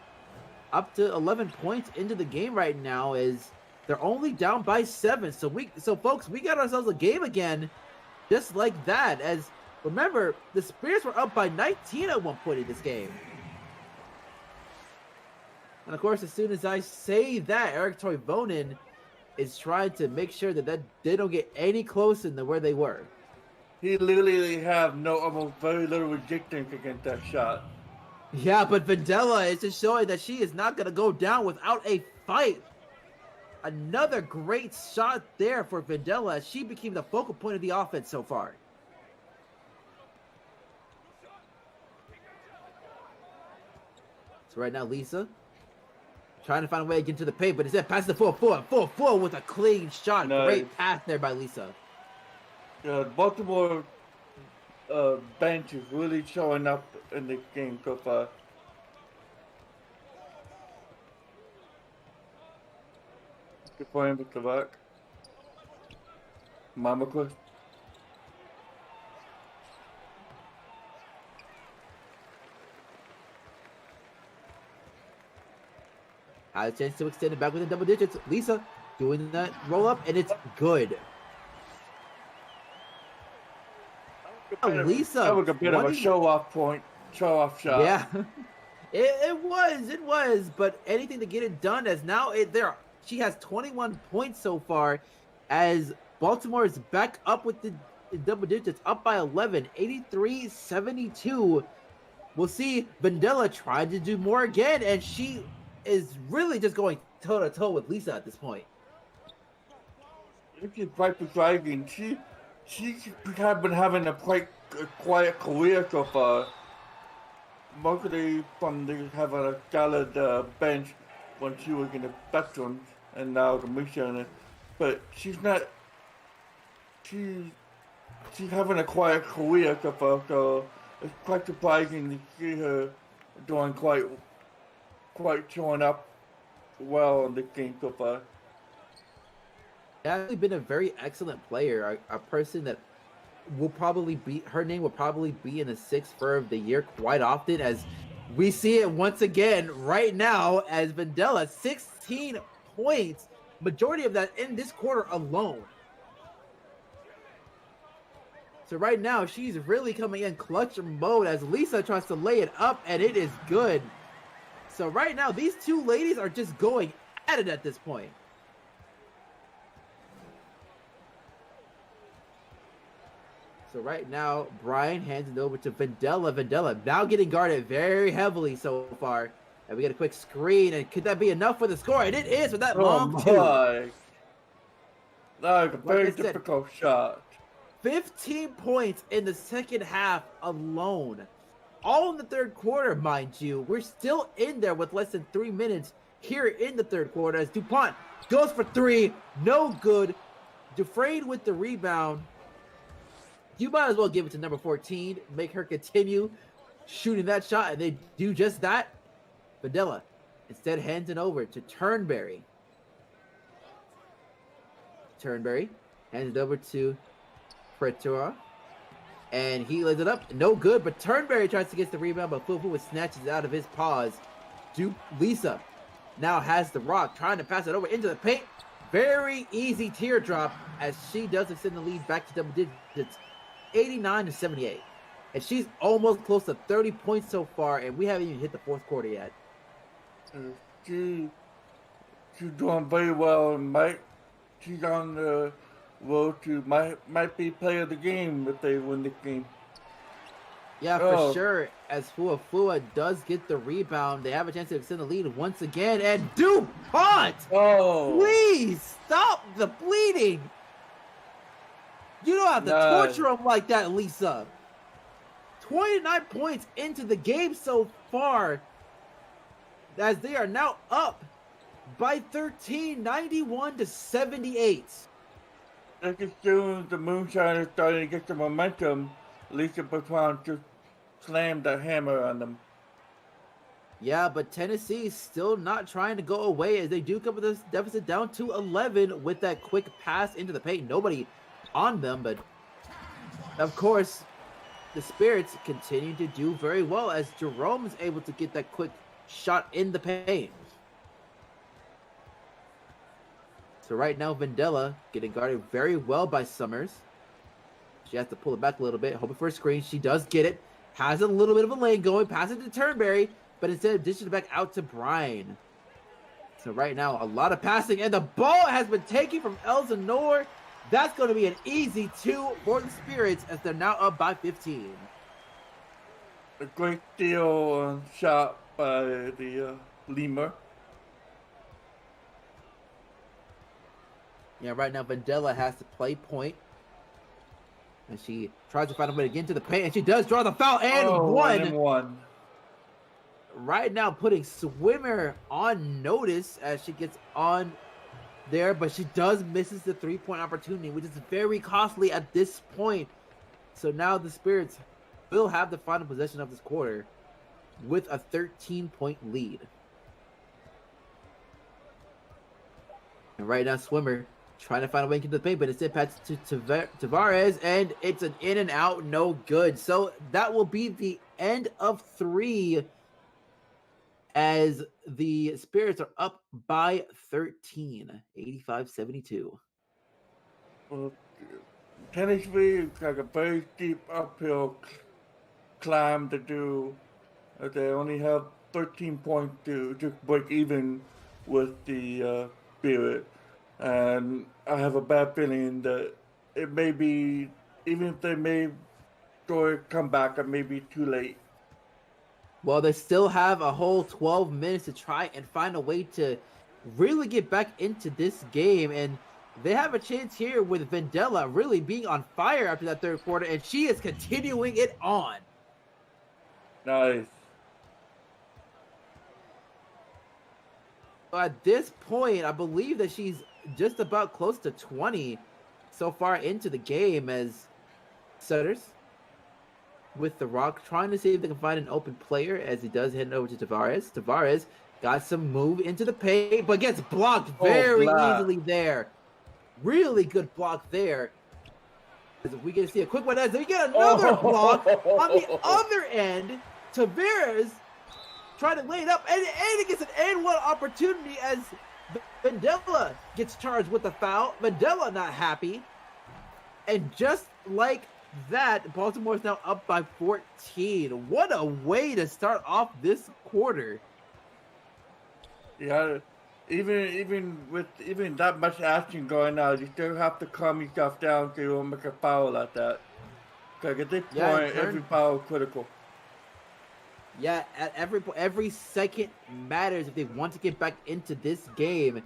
up to 11 points into the game right now, as they're only down by 7. So folks, we got ourselves a game again, just like that. As remember, the Spirits were up by 19 at one point in this game. And of course, as soon as I say that, Eric Toivonen is trying to make sure that they don't get any closer than where they were. He literally have almost very little resistance against that shot. Yeah, but Vendella is just showing that she is not going to go down without a fight. Another great shot there for Vendella, as she became the focal point of the offense so far. So right now, Lisa trying to find a way to get into the paint, but instead passes the 4-4 with a clean shot. Nice. Great pass there by Lisa. Baltimore bench is really showing up in the game so far. Good for him with the back. Mama Cliff. Has a chance to extend it back within double digits. Lisa doing that roll up, and it's good. Lisa, that was a bit of a show off shot. Yeah, it was, but anything to get it done. As now she has 21 points so far, as Baltimore is back up with the double digits, up by 11, 83-72. We'll see Vendela try to do more again, and she is really just going toe to toe with Lisa at this point. She's quite surprising. She's been having a quite quiet career so far. Mostly from having a solid bench when she was in the veterans and now the mission. But she's not. She's having a quiet career so far, so it's quite surprising to see her doing quite showing up well in the game so far. Actually been a very excellent player, a person that will probably be, her name will probably be in the 6th fur of the year quite often, as we see it once again right now as Vendela, 16 points, majority of that in this quarter alone. So right now she's really coming in clutch mode as Lisa tries to lay it up, and it is good. So right now these two ladies are just going at it at this point. So right now, Brian hands it over to Vendela. Vendela now getting guarded very heavily so far. And we get a quick screen. And could that be enough for the score? And it is with that long two. That was a very difficult shot. 15 points in the second half alone. All in the third quarter, mind you. We're still in there with less than 3 minutes here in the third quarter as DuPont goes for 3. No good. Dufresne with the rebound. You might as well give it to number 14, make her continue shooting that shot, and they do just that. Vendela instead hands it over to Turnberry. Turnberry hands it over to Pretora, and he lays it up. No good, but Turnberry tries to get the rebound, but Fufu snatches it out of his paws. Lisa now has the rock, trying to pass it over into the paint. Very easy teardrop as she does extend the lead back to double digits. 89-78, and she's almost close to 30 points so far, and we haven't even hit the fourth quarter yet. She's doing very well, and she's on the road to might be player of the game if they win the game. Yeah, for sure. As Fuafua does get the rebound, they have a chance to extend the lead once again, and DuPont! Please stop the bleeding! You don't have to torture him like that, Lisa. 29 points into the game so far, as they are now up by 13, 91-78. As soon as the Moonshine is starting to get the momentum, Lisa Bertrand just slammed the hammer on them. Yeah, but Tennessee is still not trying to go away as they do come with this deficit down to 11 with that quick pass into the paint. Nobody on them, but of course the Spirits continue to do very well as Jerome is able to get that quick shot in the paint. So right now Vendela getting guarded very well by Summers. She has to pull it back a little bit, hoping for a screen. She does get it, has a little bit of a lane going, pass it to Turnberry, but instead of dishing it back out to Brian. So right now a lot of passing, and the ball has been taken from Elsinore. That's going to be an easy 2 for the Spirits as they're now up by 15. A great deal shot by the Lemur. Yeah, right now Vendela has to play point. And she tries to find a way to get into the paint, and she does draw the foul, and one. Right now putting Swimmer on notice as she gets on there, but she does misses the 3-point opportunity, which is very costly at this point. So now the Spirits will have the final possession of this quarter with a 13-point lead. And right now Swimmer trying to find a way into the paint, but instead passes to Tavares, and it's an in and out, no good. So that will be the end of 3 as the Spirits are up by 13, 85-72. Well, Tennessee is like a very steep uphill climb to do. They only have 13 points to just break even with the Spirit. And I have a bad feeling that it may be, even if they may score a comeback, it may be too late. Well, they still have a whole 12 minutes to try and find a way to really get back into this game. And they have a chance here with Vendella really being on fire after that third quarter, and she is continuing it on. Nice. At this point, I believe that she's just about close to 20 so far into the game as Sutters with the rock, trying to see if they can find an open player as he does head over to Tavares. Tavares got some move into the paint, but gets blocked very easily there. Really good block there. As we get to see a quick one as we get another block on the other end. Tavares trying to lay it up, and it gets an and one opportunity as Vendella gets charged with the foul. Vendella not happy. And just like that, Baltimore is now up by 14. What a way to start off this quarter. Yeah, even with that much action going on, you still have to calm yourself down so you won't make a foul like that. Because at this point, every foul is critical. Yeah, at every second matters if they want to get back into this game.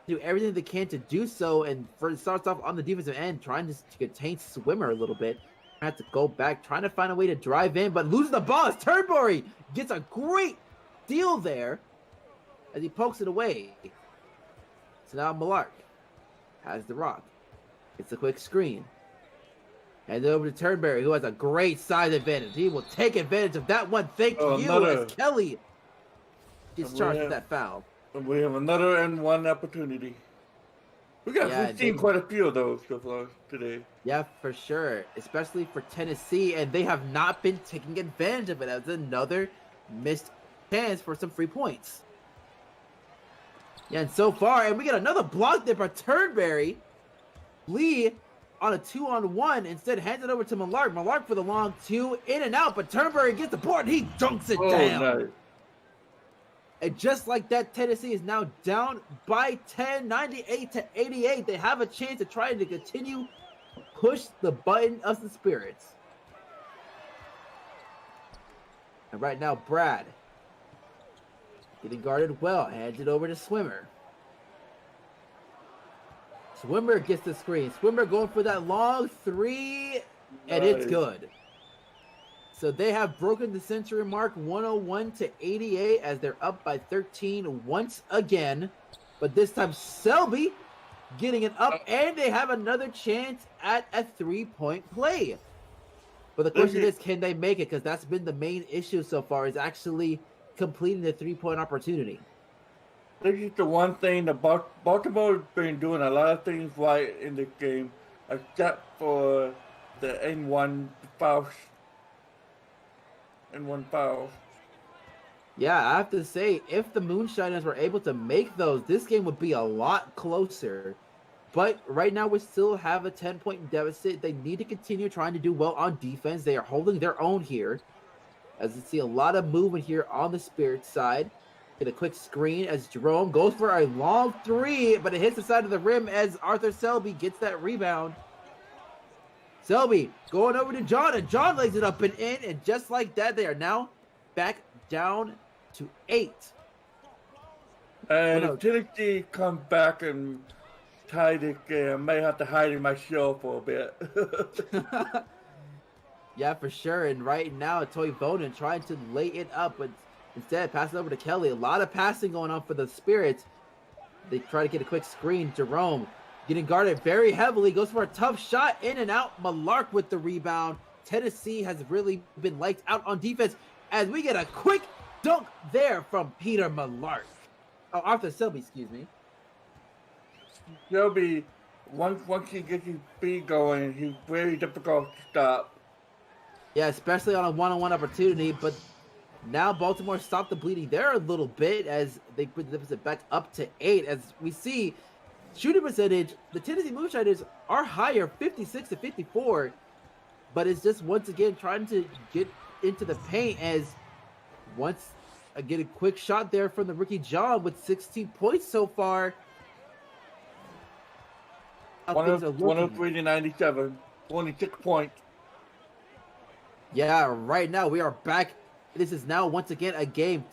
Do everything they can to do so, and first starts off on the defensive end, trying to contain Swimmer a little bit. Have to go back, trying to find a way to drive in, but losing the ball as Turnberry gets a great deal there as he pokes it away. So now Malark has the rock. It's a quick screen. And over to Turnberry, who has a great size advantage. He will take advantage of that one. Thank you, as Kelly gets charged with that foul. And we have another and one opportunity. We've seen quite a few of those so far today. Yeah, for sure. Especially for Tennessee, and they have not been taking advantage of it as another missed chance for some free points. Yeah, and so far, and we get another block there by Turnberry. Lee on a 2-on-1, instead hands it over to Malark. Malark for the long two, in and out, but Turnberry gets the board, and he dunks it down. Nice. And just like that, Tennessee is now down by 10, 98-88. They have a chance to try to continue push the button of the Spirits. And right now, Brad getting guarded well, hands it over to Swimmer. Swimmer gets the screen. Swimmer going for that long three, and it's good. So they have broken the century mark, 101-88, as they're up by 13 once again. But this time, Selby getting it up, and they have another chance at a three-point play. But the question is, can they make it? Because that's been the main issue so far, is actually completing the three-point opportunity. This is the one thing that Baltimore's been doing a lot of things right in this game, except for the N1 fouls. Yeah, I have to say, if the Moonshiners were able to make those, this game would be a lot closer. But right now, we still have a 10-point deficit. They need to continue trying to do well on defense. They are holding their own here. As you see a lot of movement here on the Spirit side. Get a quick screen as Jerome goes for a long three, but it hits the side of the rim as Arthur Selby gets that rebound. Selby going over to John, and John lays it up and in, and just like that, they are now back down to 8. And if Tennessee comes back and tie this game, I may have to hide in my shell for a bit. Yeah, for sure. And right now, Toy Bonin trying to lay it up, but instead, pass it over to Kelly. A lot of passing going on for the Spirits. They try to get a quick screen. Jerome getting guarded very heavily. Goes for a tough shot. In and out. Malark with the rebound. Tennessee has really been lights out on defense as we get a quick dunk there from Peter Malark. Oh, Arthur Selby, excuse me. Selby, once he gets his feet going, he's very difficult to stop. Yeah, especially on a one-on-one opportunity, but Now Baltimore stopped the bleeding there a little bit as they put the deficit back up to 8. As we see, shooting percentage, the Tennessee Moonshiners are higher, 56 to 54, but it's just once again trying to get into the paint as once again a quick shot there from the rookie John with 16 points so far. 103 to 97, 26 points. Yeah, right now we are back. This is now once again a game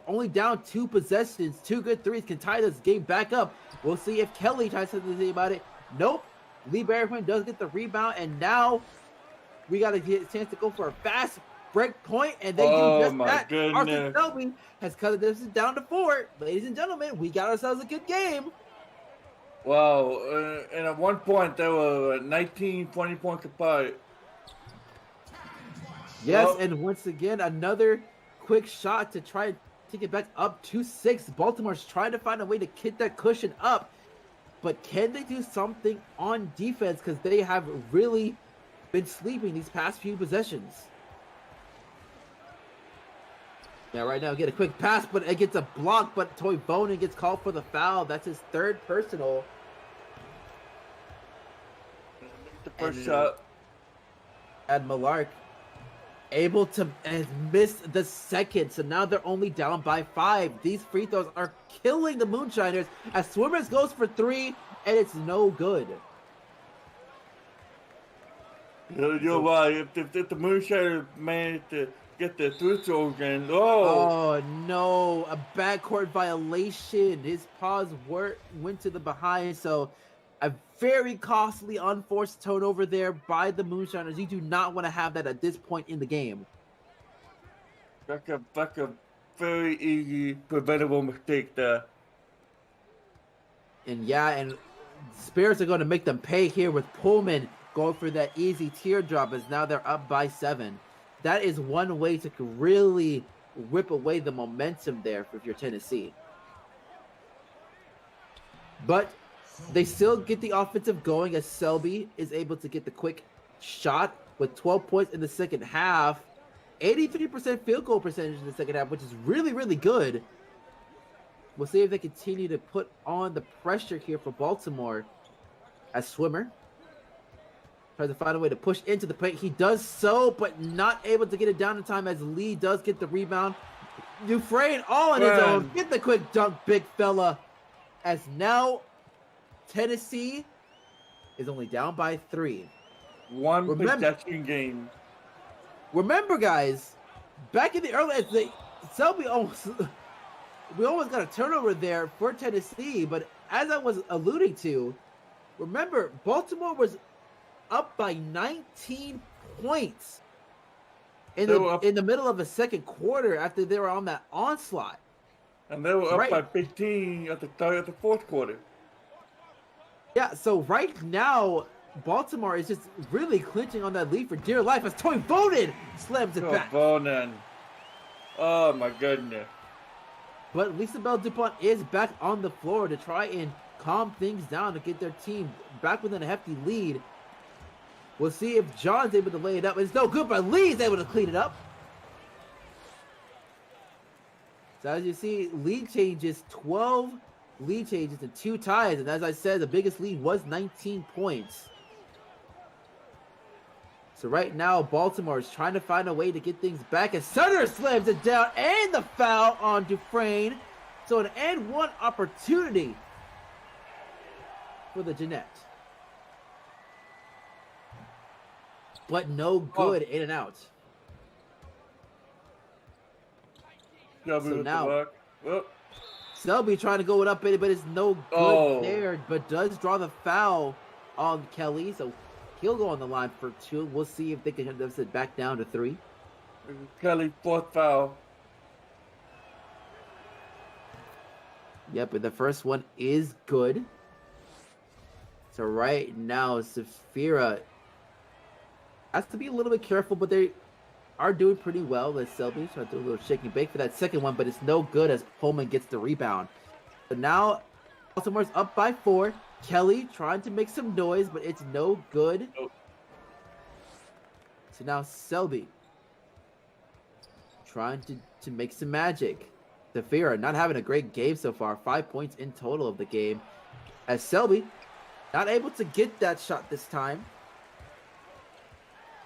only down 2 possessions. 2 good threes can tie this game back up. We'll see if Kelly tries to say about it. Nope. Lee Berryman does get the rebound, and now we got to get a chance to go for a fast break point, and they do just that. Goodness. Arthur Selby has cut this down to 4. Ladies and gentlemen, we got ourselves a good game. Wow. And at one point, there were 19, 20 points apart. Yes, and once again, another quick shot to try to take it back up to 6. Baltimore's trying to find a way to kick that cushion up, but can they do something on defense? Because they have really been sleeping these past few possessions. Yeah, right now, get a quick pass, but it gets a block, but Toy Bonin gets called for the foul. That's his 3rd personal. The first shot. And Malark able to miss the 2nd, so now they're only down by 5. These free throws are killing the Moonshiners as Swimmers goes for 3, and it's no good. You're right. If the Moonshiners managed to get the free throws in, oh no, a backcourt violation. His paws went to the behind, so a very costly unforced turnover there by the Moonshiners. You do not want to have that at this point in the game. That's a very easy preventable mistake there. And yeah, and Spirits are going to make them pay here with Pullman going for that easy teardrop as now they're up by 7. That is one way to really whip away the momentum there if you're Tennessee. But they still get the offensive going as Selby is able to get the quick shot with 12 points in the second half. 83% field goal percentage in the second half, which is really, really good. We'll see if they continue to put on the pressure here for Baltimore as Swimmer tries to find a way to push into the paint. He does so, but not able to get it down in time as Lee does get the rebound. Dufresne all on his own. Get the quick dunk, big fella. As now Tennessee is only down by 3. One possession game. Remember, guys, back in the early, we almost got a turnover there for Tennessee. But as I was alluding to, remember Baltimore was up by 19 points in the middle of the second quarter after they were on that onslaught. And they were up by 15 at the start of the fourth quarter. Yeah, so right now, Baltimore is just really clinching on that lead for dear life as Toy Bonin slams it back. Bonin. Oh, my goodness. But Lisa Bell DuPont is back on the floor to try and calm things down to get their team back within a hefty lead. We'll see if John's able to lay it up. It's no good, but Lee's able to clean it up. So as you see, lead changes, 12 lead changes and 2 ties. And as I said, the biggest lead was 19 points. So right now, Baltimore is trying to find a way to get things back. And Sutter slams it down and the foul on Dufresne. So an and one opportunity for the Jeanette. But no good in and out. So now, Selby trying to go it up, but it's no good there. But does draw the foul on Kelly, so he'll go on the line for 2. We'll see if they can get it back down to 3. Kelly, 4th foul. Yep, but the first one is good. So right now, Safira has to be a little bit careful, but they are doing pretty well. As Selby trying to do a little shake and bake for that second one, but it's no good as Pullman gets the rebound. So now Baltimore's up by 4. Kelly trying to make some noise, but it's no good. So now Selby trying to make some magic. Zafira not having a great game so far. 5 points in total of the game. As Selby not able to get that shot this time.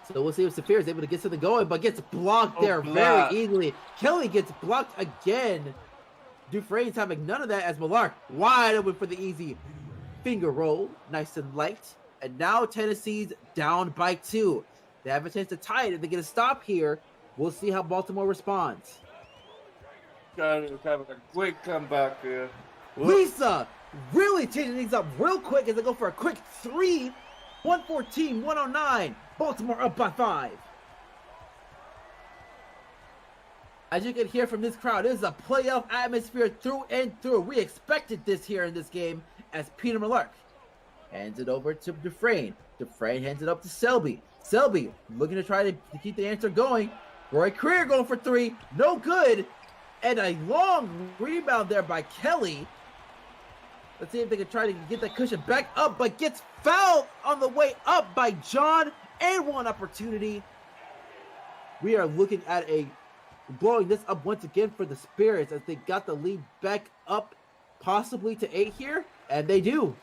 So we'll see if Zafira is able to get something going, but gets blocked there very easily. Kelly gets blocked again. Dufresne's having none of that as Millar wide open for the easy finger roll. Nice and light. And now Tennessee's down by 2. They have a chance to tie it. If they get a stop here, we'll see how Baltimore responds. Having a great comeback here. Lisa really changing things up real quick as they go for a quick 3. 114, 109. Baltimore up by 5. As you can hear from this crowd, this is a playoff atmosphere through and through. We expected this here in this game as Peter Millark hands it over to Dufresne. Dufresne hands it up to Selby. Selby looking to try to keep the answer going. Roy Creer going for 3. No good. And a long rebound there by Kelly. Let's see if they can try to get that cushion back up, but gets fouled on the way up by John. And one opportunity. We are looking at blowing this up once again for the Spirits as they got the lead back up possibly to 8 here. And they do.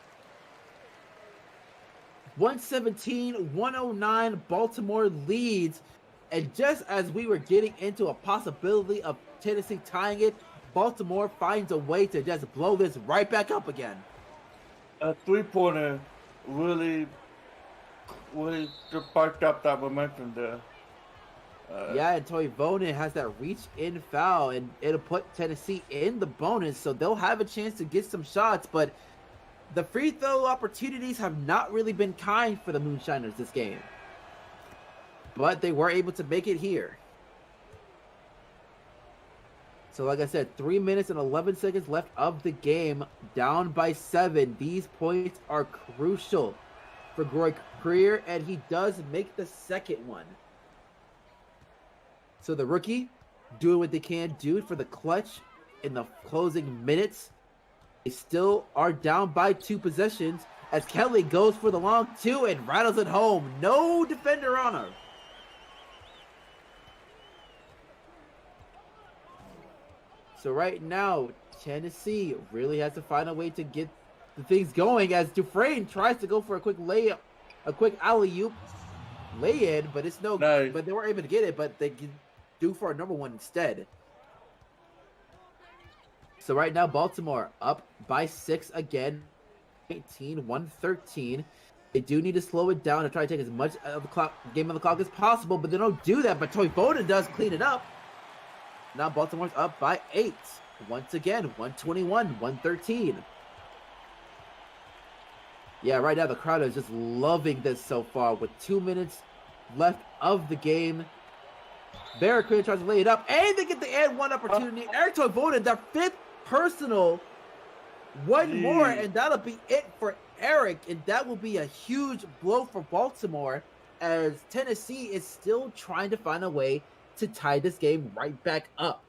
117-109 Baltimore leads. And just as we were getting into a possibility of Tennessee tying it, Baltimore finds a way to just blow this right back up again. A 3-pointer really sparked up that momentum there. Yeah, and Toivonen has that reach-in foul, and it'll put Tennessee in the bonus, so they'll have a chance to get some shots, but the free throw opportunities have not really been kind for the Moonshiners this game. But they were able to make it here. So like I said, 3 minutes and 11 seconds left of the game, down by 7. These points are crucial for Roy Creer, and he does make the second one. So the rookie doing what they can do for the clutch in the closing minutes. They still are down by 2 possessions as Kelly goes for the long 2 and rattles it home. No defender on her. So right now, Tennessee really has to find a way to get the things going as Dufresne tries to go for a quick layup, a quick alley-oop lay-in, but it's no good. But they were able to get it, but they can do for a number 1 instead. So right now, Baltimore up by 6 again, 19-113. They do need to slow it down and try to take as much of the game on the clock as possible, but they don't do that. But Toivonen does clean it up. Now Baltimore's up by 8. Once again, 121-113. Yeah, right now the crowd is just loving this so far with 2 minutes left of the game. Barracuda tries to lay it up, and they get the and one opportunity. Eric Toivonen, their 5th personal. One more, and that'll be it for Eric, and that will be a huge blow for Baltimore as Tennessee is still trying to find a way to tie this game right back up.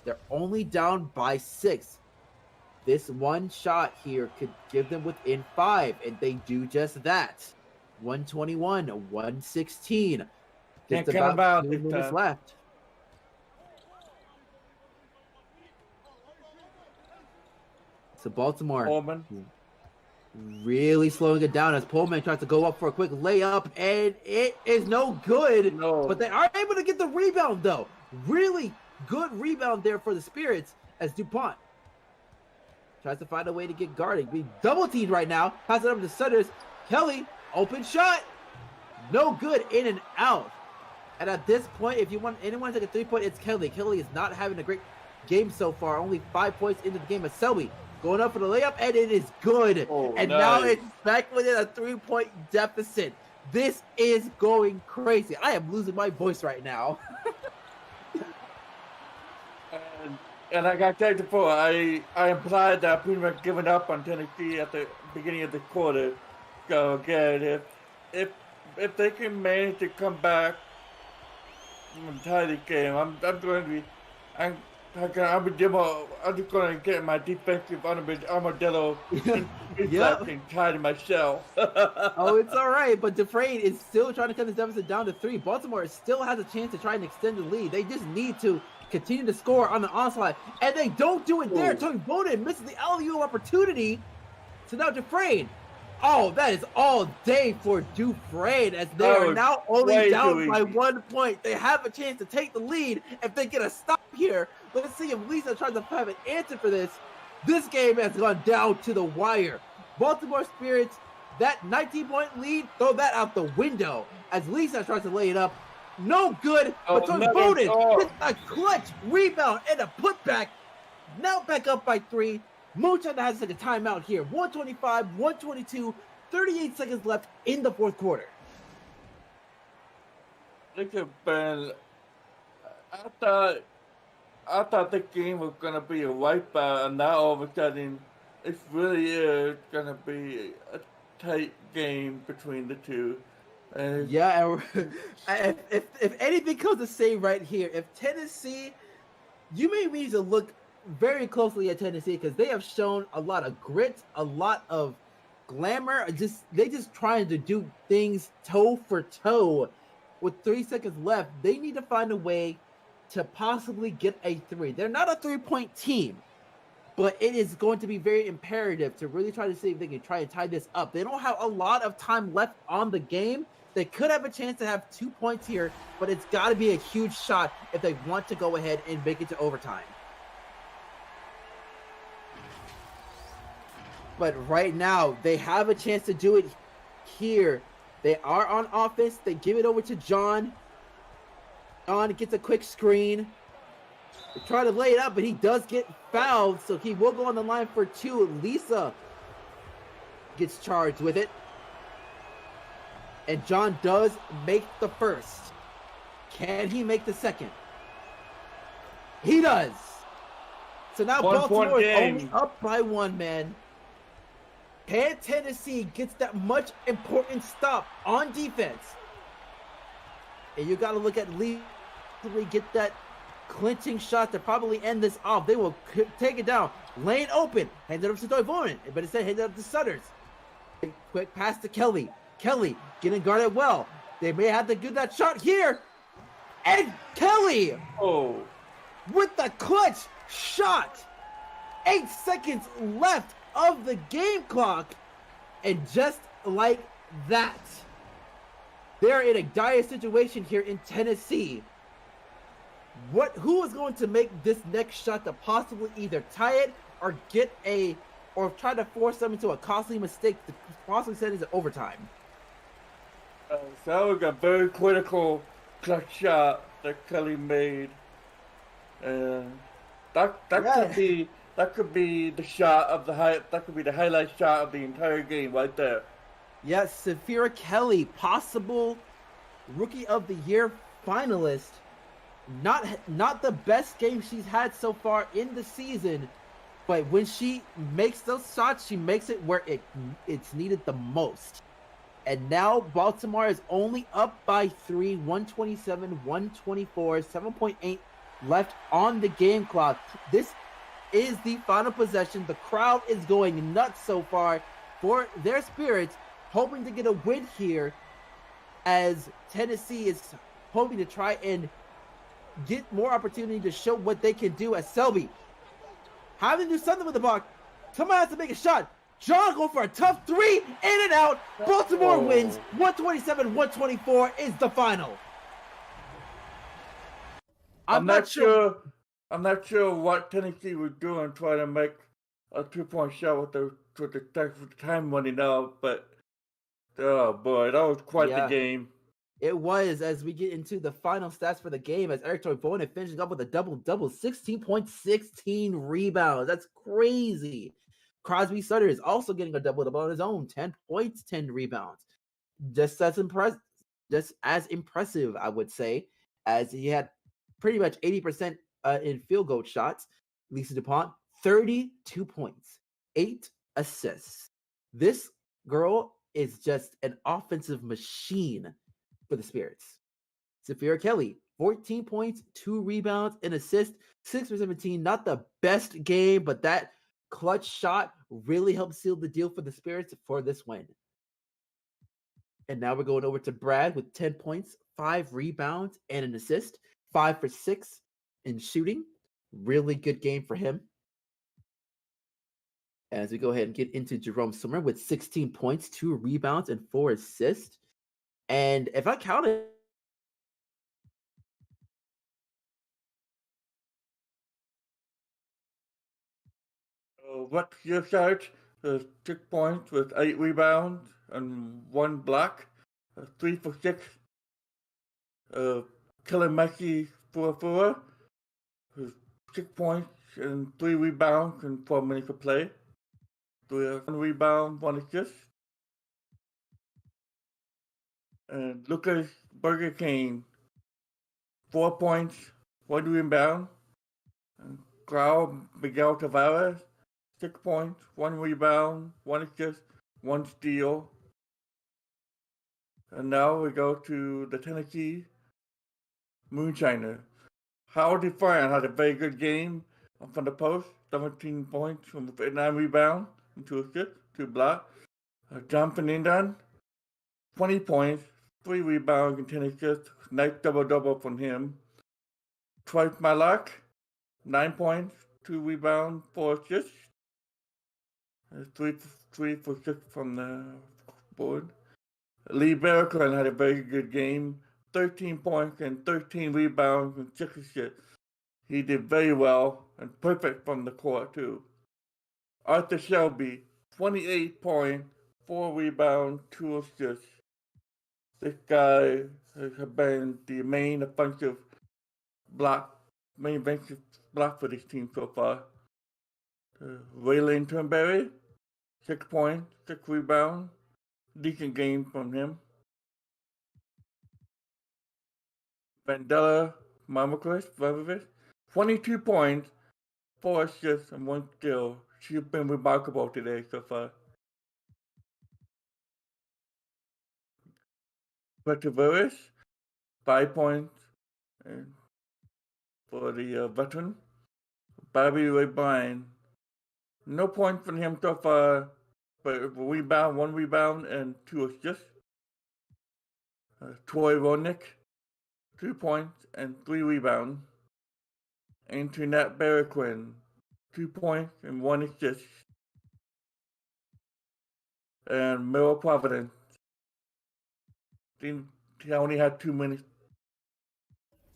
They're only down by 6. This one shot here could give them within 5, and they do just that. 121-116. Just about 2 minutes left. So Baltimore really slowing it down as Pullman tries to go up for a quick layup, and it is no good. But they are able to get the rebound, though. Really good rebound there for the Spirits as DuPont tries to find a way to get guarded. Being double teamed right now. Pass it over to Sutters. Kelly, open shot. No good, in and out. And at this point, if you want anyone to take a 3-point, it's Kelly. Kelly is not having a great game so far. Only 5 points into the game. As Selby going up for the layup, and it is good. Now it's back within a 3-point deficit. This is going crazy. I am losing my voice right now. and like I said before, I implied that I pretty much given up on Tennessee at the beginning of the quarter. So again, if they can manage to come back and tie the game, I'm I'm just gonna get my defensive armadillo Yep. reflex and tie to my shell. Oh, it's all right. But Dufresne is still trying to cut this deficit down to 3. Baltimore still has a chance to try and extend the lead. They just need to continue to score on the onslaught, and they don't do it there. Ooh. Tony Bowden misses the alley-oop opportunity. So now Dufresne. Oh, that is all day for Dufresne as they are now only down by 1 point. They have a chance to take the lead if they get a stop here. Let's see if Lisa tries to have an answer for this. This game has gone down to the wire. Baltimore Spirits, that 19-point lead, throw that out the window as Lisa tries to lay it up. No good, but Tony Bowden gets a clutch rebound and a putback. Now back up by 3. Moonshine has to take a timeout here. 125, 122, 38 seconds left in the fourth quarter. Look at Ben. I thought the game was gonna be a wipeout, and now all of a sudden, it really is gonna be a tight game between the two. And yeah, if anything comes to say right here, if Tennessee, you may need to look very closely at Tennessee because they have shown a lot of grit, a lot of glamour. They just trying to do things toe for toe. With 3 seconds left, they need to find a way to possibly get a 3. They're not a 3-point team, but it is going to be very imperative to really try to see if they can try and tie this up. They don't have a lot of time left on the game. They could have a chance to have 2 points here, but it's got to be a huge shot if they want to go ahead and make it to overtime. But right now, they have a chance to do it here. They are on offense. They give it over to John. John gets a quick screen. They try to lay it up, but he does get fouled, so he will go on the line for 2. Lisa gets charged with it. And John does make the first. Can he make the second? He does. So now Baltimore is only up by 1, man. Can Tennessee gets that much important stop on defense? And you got to look at Lee get that clinching shot to probably end this off. They will take it down. Lane open. Hand it up to Toivonen. But instead, hand it up to Sutters. Quick pass to Kelly. Kelly getting guarded well. They may have to do that shot here. And Kelly with the clutch shot. 8 seconds left of the game clock, and just like that, they're in a dire situation here in Tennessee. Who is going to make this next shot to possibly either tie it or or try to force them into a costly mistake to possibly send it to overtime? So that was a very critical clutch shot that Kelly made, and that could be the shot of that could be the highlight shot of the entire game right there. Yes, Saphira Kelly, possible Rookie of the Year finalist. Not the best game she's had so far in the season, but when she makes those shots, she makes it where it's needed the most. And now Baltimore is only up by 3, 127, 124, 7.8 left on the game clock. This is the final possession. The crowd is going nuts so far for their Spirits, hoping to get a win here as Tennessee is hoping to try and get more opportunity to show what they can do as Selby having to do something with the ball. Someone has to make a shot. John go for a tough 3, in and out. Baltimore wins 127-124 is the final. I'm not sure what Tennessee was doing trying to make a 2-point shot with the time running out, but oh boy, that was quite the game. It was, as we get into the final stats for the game, as Eric Toivonen finishing up with a double-double, 16.16 rebounds. That's crazy. Crosby Sutter is also getting a double-double on his own, 10 points, 10 rebounds. Just as impressive, I would say, as he had pretty much 80% in field goal shots. Lisa DuPont, 32 points, 8 assists. This girl is just an offensive machine for the Spirits. Saphira Kelly, 14 points, 2 rebounds, an assist, 6 for 17. Not the best game, but that clutch shot really helped seal the deal for the Spirits for this win. And now we're going over to Brad with 10 points, 5 rebounds, and an assist, 5 for 6 in shooting. Really good game for him. As we go ahead and get into Jerome Sommer with 16 points, 2 rebounds, and 4 assists. And if I counted, What's your side? 6 points with 8 rebounds and 1 block. 3 for 6. Killer Messi 4-4. 6 points and 3 rebounds and 4 minutes of play. 1 rebound, 1 assist. And Lucas Burger King 4 points, 1 rebound. And Grau Miguel Tavares 6 points, 1 rebound, 1 assist, 1 steal. And now we go to the Tennessee Moonshiner. Howard Defiant had a very good game from the post, 17 points from 9 rebounds, and 2 assists, 2 blocks. John Fernandez, 20 points, 3 rebounds, and 10 assists. Nice double-double from him. Troy Malak, 9 points, 2 rebounds, 4 assists. 3 for 6 from the board. Lee Berrickland had a very good game, 13 points and 13 rebounds and 6 assists. He did very well and perfect from the court too. Arthur Shelby, 28 points, 4 rebounds, 2 assists. This guy has been the main offensive block for this team so far. Waylon Turnberry, 6 points, 6 rebounds. Decent game from him. Vandella Mamakris, 22 points, 4 assists, and 1 steal. She's been remarkable today so far. Perseverance, 5 points for the veteran. Bobby Ray Bryan, no points from him so far, but 1 rebound, and 2 assists. Troy Ronick, 2 points and 3 rebounds. Antoinette Berriquin, 2 points and 1 assist. And Merrill Providence, he only had 2 minutes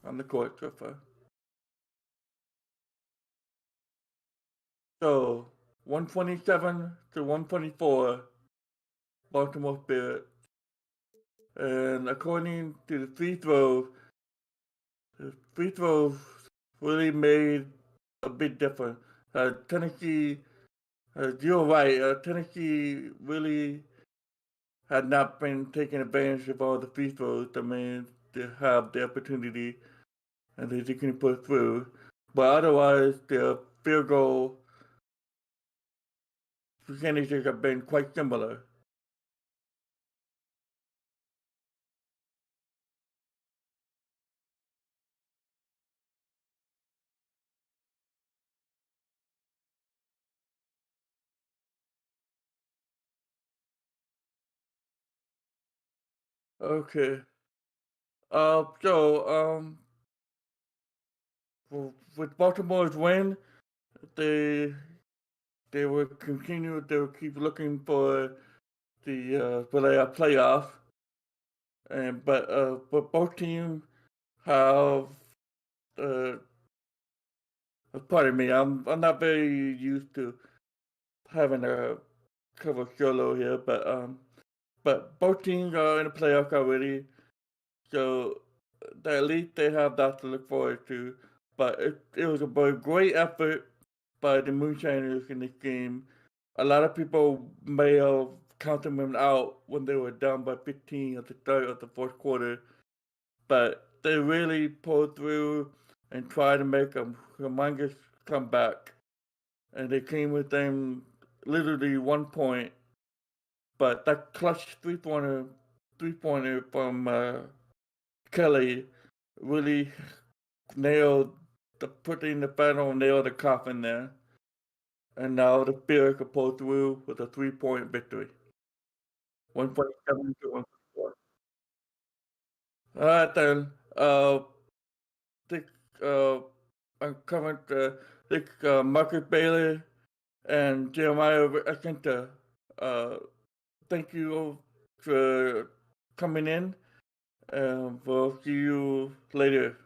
on the court so far. So 127 to 124, Baltimore Spirit. And according to the free throws really made a big difference. Tennessee, you're right, Tennessee really had not been taking advantage of all the free throws. I mean, they have the opportunity and they can put through. But otherwise, their field goal percentages have been quite similar. Okay. With Baltimore's win, they will continue. They will keep looking for the playoff, but both teams have. Pardon me, I'm not very used to having a cover solo here, but both teams are in the playoff already, so at least they have that to look forward to. But it was a great effort by the Moonshiners in this game. A lot of people may have counted them out when they were down by 15 at the start of the fourth quarter, but they really pulled through and tried to make a humongous comeback. And they came within literally 1 point. But that clutch three-pointer from Kelly really nailed putting the final nail in the coffin there. And now the Bears could pull through with a 3-point victory. 1.7 to 1.4. All right, then. Think, uh, I'm coming to think Marcus Bailey and Jeremiah Akinta. Thank you for coming in. We'll see you later.